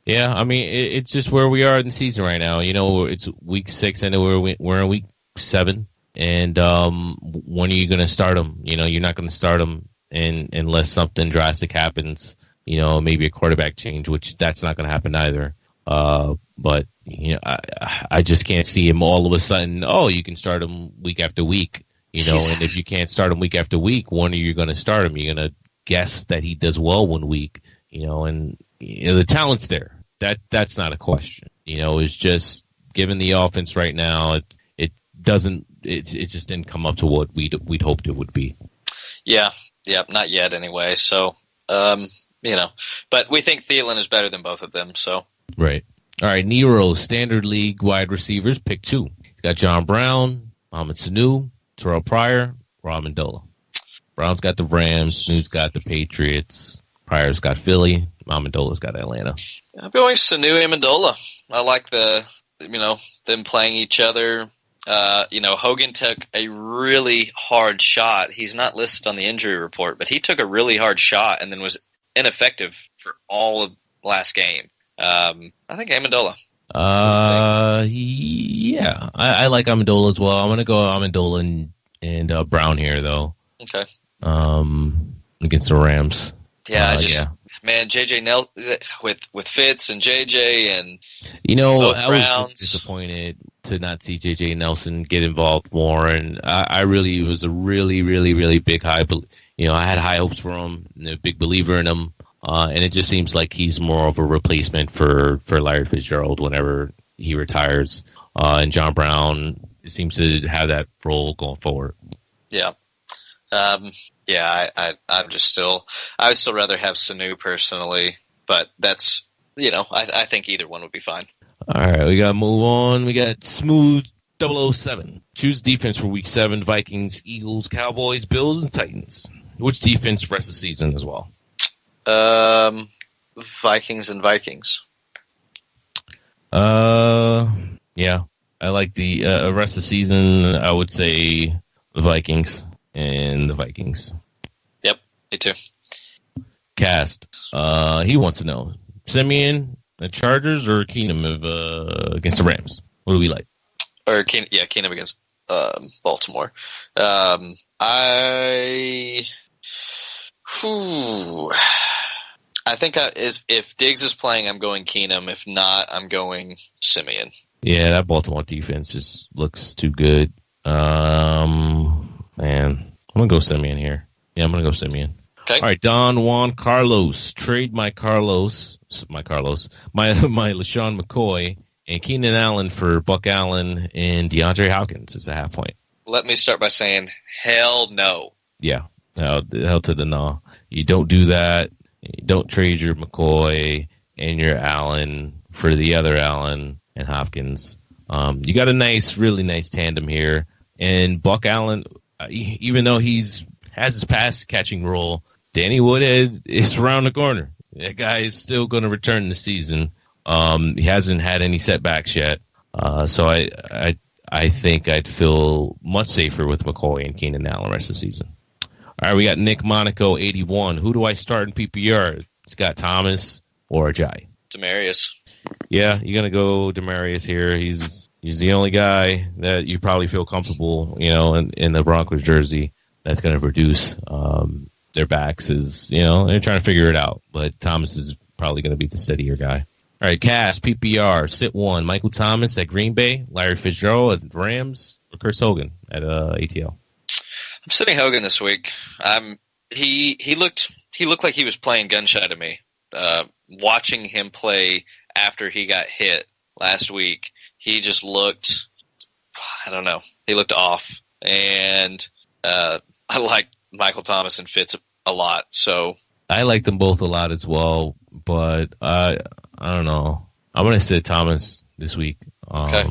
E: Yeah, I mean, it's just where we are in the season right now. It's week 6, and we're in week 7. And when are you going to start him? You're not going to start him unless something drastic happens. Maybe a quarterback change, which that's not going to happen either. But I just can't see him all of a sudden. Oh, you can start him week after week. And if you can't start him week after week, when are you going to start him? You're going to guess that he does well one week. And the talent's there. That's not a question. It's just given the offense right now, it doesn't. It just didn't come up to what we'd hoped it would be.
F: Yeah, not yet anyway. So, but we think Thielen is better than both of them. So
E: right. All right, Nero, standard league wide receivers, pick 2. He's got John Brown, Mohamed Sanu, Terrell Pryor, Rob Amendola. Brown's got the Rams, Sanu's got the Patriots, Pryor's got Philly, Amendola's got Atlanta.
F: I'm going Sanu and Amendola. I like them playing each other. Hogan took a really hard shot. He's not listed on the injury report, but he took a really hard shot and then was ineffective for all of last game. I think Amendola.
E: Yeah, I like Amendola as well. I'm going to go Amendola and Brown here, though.
F: Okay.
E: Against the Rams.
F: Yeah, man, JJ with Fitz and JJ and
E: I was disappointed to not see JJ Nelson get involved more, and I really was a really, really, really big high. I had high hopes for him, and a big believer in him. And it just seems like he's more of a replacement for Larry Fitzgerald whenever he retires. And John Brown seems to have that role going forward.
F: Yeah. I would still rather have Sanu personally, but that's, I think either one would be fine.
E: All right, we got to move on. We got Smooth 007. Choose defense for week 7, Vikings, Eagles, Cowboys, Bills, and Titans. Which defense rest of the season as well?
F: Vikings and Vikings.
E: Yeah, I like the rest of the season. I would say the Vikings and the Vikings.
F: Yep, me too.
E: Cast. He wants to know Simeon, the Chargers, or Keenum against the Rams. What do we like?
F: Or Keenum against Baltimore. I think if Diggs is playing, I'm going Keenum. If not, I'm going Simeon.
E: Yeah, that Baltimore defense just looks too good. Man, I'm going to go Simeon here. Yeah, I'm going to go Simeon.
F: Okay.
E: All right, Don Juan Carlos. Trade my LaShawn McCoy and Keenan Allen for Buck Allen and DeAndre Hopkins is a half point.
F: Let me start by saying, hell no.
E: Yeah, hell to the no. You don't do that. You don't trade your McCoy and your Allen for the other Allen and Hopkins. You got a really nice tandem here. And Buck Allen, even though has his pass catching role, Danny Woodhead is around the corner. That guy is still going to return this season. He hasn't had any setbacks yet. So I think I'd feel much safer with McCoy and Keenan Allen the rest of the season. All right, we got Nick Monaco, 81. Who do I start in PPR? Scott Thomas or Ajayi?
F: Demarius.
E: Yeah, you're going to go Demarius here. He's the only guy that you probably feel comfortable, in the Broncos jersey that's going to produce. Their backs is, they're trying to figure it out. But Thomas is probably going to be the steadier guy. All right, Cass, PPR, sit 1. Michael Thomas at Green Bay, Larry Fitzgerald at Rams, or Chris Hogan at ATL.
F: I'm sitting Hogan this week. He looked like he was playing gun shy to me. Watching him play after he got hit last week, he just looked, I don't know, he looked off. And I like Michael Thomas and Fitz a lot. So
E: I like them both a lot as well, but I don't know. I'm going to sit Thomas this week.
F: Okay.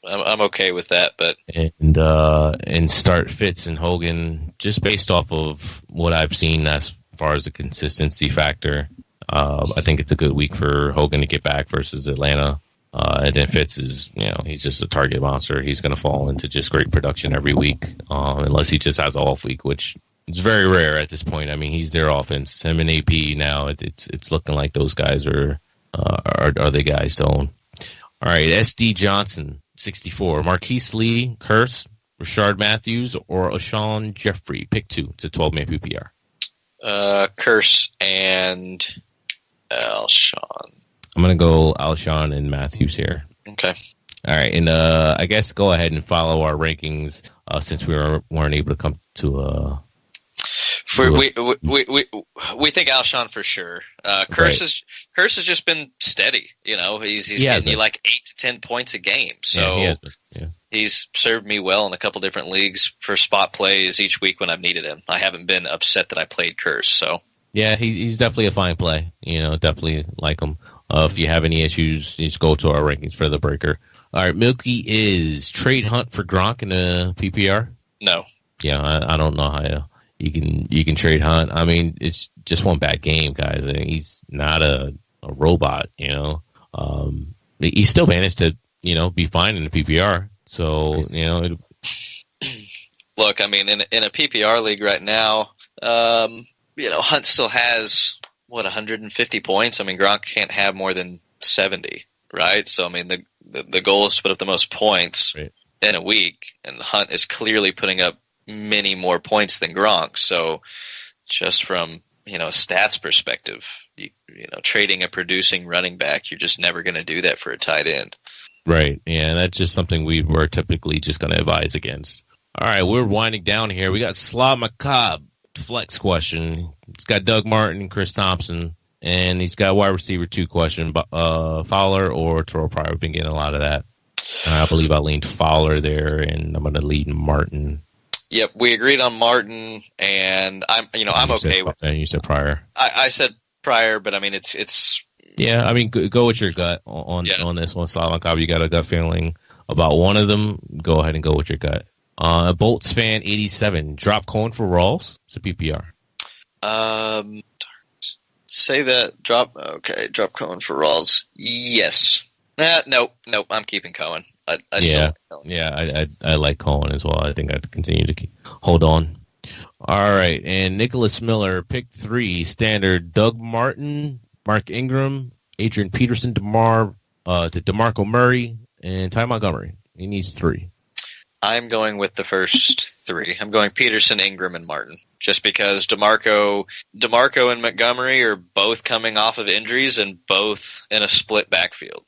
F: I'm okay with that, but
E: and start Fitz and Hogan just based off of what I've seen as far as the consistency factor. I think it's a good week for Hogan to get back versus Atlanta. And then Fitz is, he's just a target monster. He's going to fall into just great production every week, unless he just has an off week, which is very rare at this point. I mean, he's their offense. Him and AP now, it's looking like those guys are the guys to own. All right, SD Johnson, 64. Marquise Lee, Curse, Rashard Matthews, or Alshon Jeffrey. Pick 2. It's a 12-man PPR.
F: Curse and Alshon.
E: I'm going to go Alshon and Matthews here.
F: Okay.
E: All right, and I guess go ahead and follow our rankings since we weren't able to come to a...
F: We think Alshon for sure. Curse has just been steady. He's getting you like 8 to 10 points a game. So he's served me well in a couple different leagues for spot plays each week when I've needed him. I haven't been upset that I played Curse. So
E: yeah, he's definitely a fine play. Definitely like him. If you have any issues, just go to our rankings for the breaker. All right, Milky is trade Hunt for Gronk in a PPR.
F: No.
E: Yeah, I don't know how you can trade Hunt. I mean, it's just one bad game, guys. I mean, he's not a robot, He still managed to, be fine in the PPR. So,
F: Look, I mean, in a PPR league right now, Hunt still has, 150 points? I mean, Gronk can't have more than 70, right? So, I mean, the goal is to put up the most points in a week, and Hunt is clearly putting up many more points than Gronk. So just from, a stats perspective, trading a producing running back, you're just never going to do that for a tight end.
E: Right. Yeah, that's just something we're typically just going to advise against. All right, we're winding down here. We got Slav Macabre, flex question. He's got Doug Martin, Chris Thompson, and he's got wide receiver 2 question, Fowler or Terrell Pryor. We've been getting a lot of that. I believe I leaned Fowler there, and I'm going to lean Martin.
F: Yep, we agreed on Martin, and I'm okay with
E: it. You said Pryor.
F: I said Pryor, but I mean it's.
E: Yeah, I mean go with your gut on this one, Slav Macabre. You got a gut feeling about one of them. Go ahead and go with your gut. Bolts fan 87. Drop Cohen for Rawls. It's a PPR.
F: Say that. Drop Cohen for Rawls. Yes. Nope. I'm keeping Cohen. I like Cohen as well. I think I'd continue to hold on. All right, and Nicholas Miller, pick 3, standard. Doug Martin, Mark Ingram, Adrian Peterson, DeMarco Murray, and Ty Montgomery. He needs 3. I'm going with the first 3. I'm going Peterson, Ingram, and Martin. just because DeMarco and Montgomery are both coming off of injuries and both in a split backfield.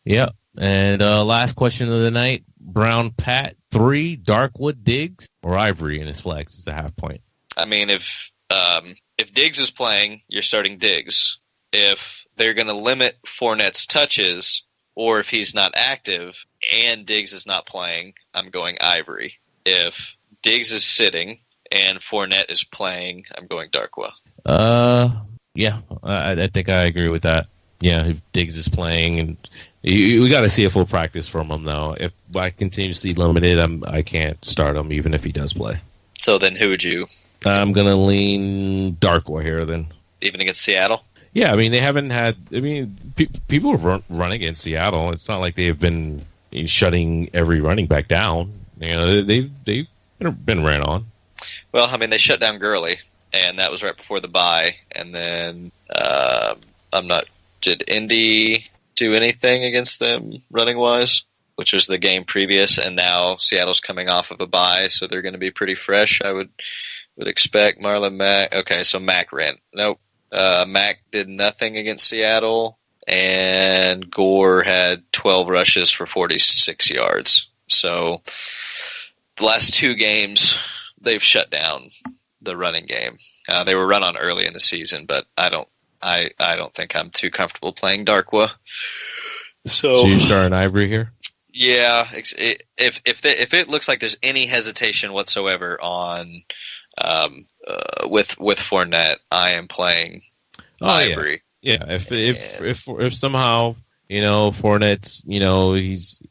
E: Yeah. And last question of the night, Brown Pat 3, Darkwood, Diggs, or Ivory in his flex. It's a half point.
F: I mean, if Diggs is playing, you're starting Diggs. If they're going to limit Fournette's touches, or if he's not active and Diggs is not playing, I'm going Ivory. If Diggs is sitting and Fournette is playing, I'm going Darkwa.
E: Yeah, I think I agree with that. Yeah, if Diggs is playing, and we got to see a full practice from him, though. If I continue to see limited, I can't start him even if he does play.
F: So then who would you?
E: I'm going to lean Darkwa here then.
F: Even against Seattle?
E: Yeah, I mean, they haven't had... I mean, people have run against Seattle. It's not like they have been shutting every running back down. You know, they've been ran on.
F: Well, I mean, they shut down Gurley, and that was right before the bye. And then, did Indy do anything against them running-wise? Which was the game previous, and now Seattle's coming off of a bye, so they're going to be pretty fresh, I would expect. Marlon Mack... Okay, so Mack ran. Nope. Mack did nothing against Seattle, and Gore had 12 rushes for 46 yards. So the last two games, they've shut down the running game. They were run on early in the season, but I don't think I'm too comfortable playing Darkwa. So
E: you're starting Ivory here?
F: Yeah. If it looks like there's any hesitation whatsoever on with Fournette, I am playing Ivory.
E: Yeah. If somehow, you know, Fournette's, you know, he's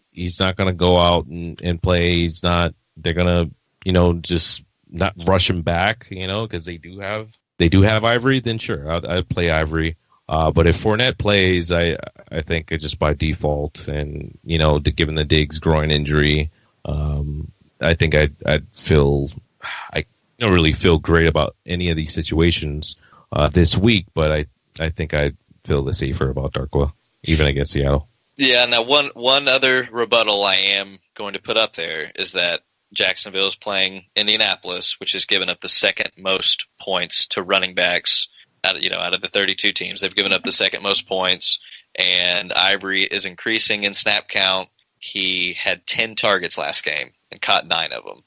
E: not going to go out and play. They're going to, you know, just not rush him back, you know, because they do have Ivory, then sure, I'd play Ivory. But if Fournette plays, I think just by default, and, you know, given the Diggs groin injury, I think I don't really feel great about any of these situations this week, but I think I'd feel the safer about Darkwa, even against Seattle.
F: Yeah, now one other rebuttal I am going to put up there is that Jacksonville is playing Indianapolis, which has given up the second most points to running backs out of the 32 teams. They've given up the second most points, and Ivory is increasing in snap count. He had 10 targets last game and caught 9 of them.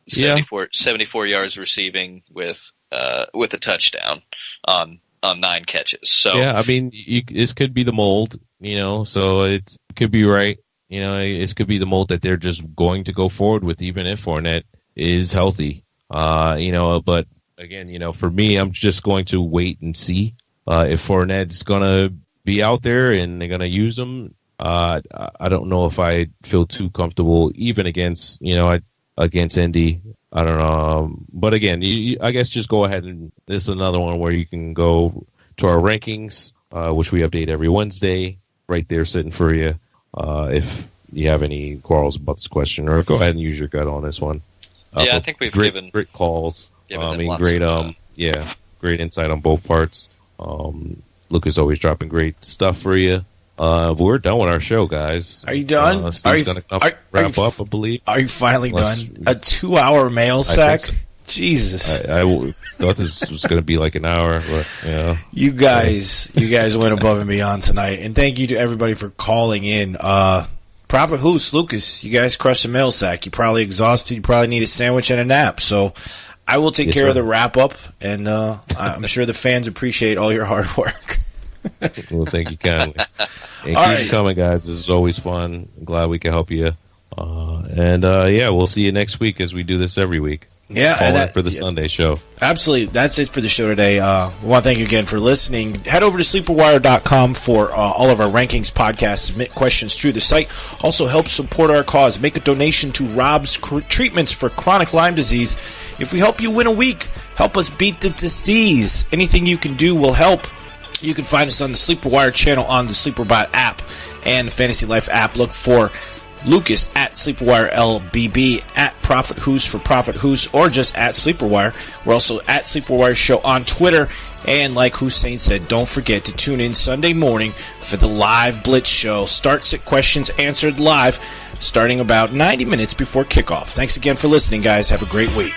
F: 74 yards receiving with a touchdown on 9 catches. So
E: yeah, I mean, this could be the mold, you know. So it could be right. You know, it could be the mold that they're just going to go forward with, even if Fournette is healthy. You know, but again, you know, for me, I'm just going to wait and see if Fournette's going to be out there and they're going to use him. I don't know if I feel too comfortable even against Indy. I don't know. But again, I guess just go ahead and this is another one where you can go to our rankings, which we update every Wednesday, right there sitting for you. If you have any quarrels about this question, or go ahead and use your gut on this one.
F: I think we've given
E: great calls. Great insight on both parts. Lucas always dropping great stuff for you. We're done with our show, guys.
G: Are you done?
E: Steve's going to wrap up, I believe.
G: Are you finally done? A 2-hour mail sack? So. Jesus.
E: I thought this was going to be like an hour, but yeah.
G: You guys went above and beyond tonight, and thank you to everybody for calling in. Prophet Hus, Lucas, you guys crushed the mail sack. You're probably exhausted. You probably need a sandwich and a nap. So I will take care of the wrap up, and I'm sure the fans appreciate all your hard work.
E: Well, thank you kindly. And keep coming, guys. This is always fun. I'm glad we can help you. We'll see you next week as we do this every week.
G: Yeah,
E: for the Sunday show.
G: Absolutely. That's it for the show today. We want to thank you again for listening. Head over to SleeperWire.com for all of our rankings, podcasts, submit questions through the site. Also help support our cause. Make a donation to Rob's Treatments for Chronic Lyme Disease. If we help you win a week, help us beat the disease. Anything you can do will help. You can find us on the SleeperWire channel on the SleeperBot app and the Fantasy Life app. Look for Lucas at SleeperWire LBB, at Prophet Hus for Prophet Hus, or just at SleeperWire. We're also at SleeperWire Show on Twitter. And like Husein said, don't forget to tune in Sunday morning for the live Blitz show. Start Sit Questions Answered live, starting about 90 minutes before kickoff. Thanks again for listening, guys. Have a great week.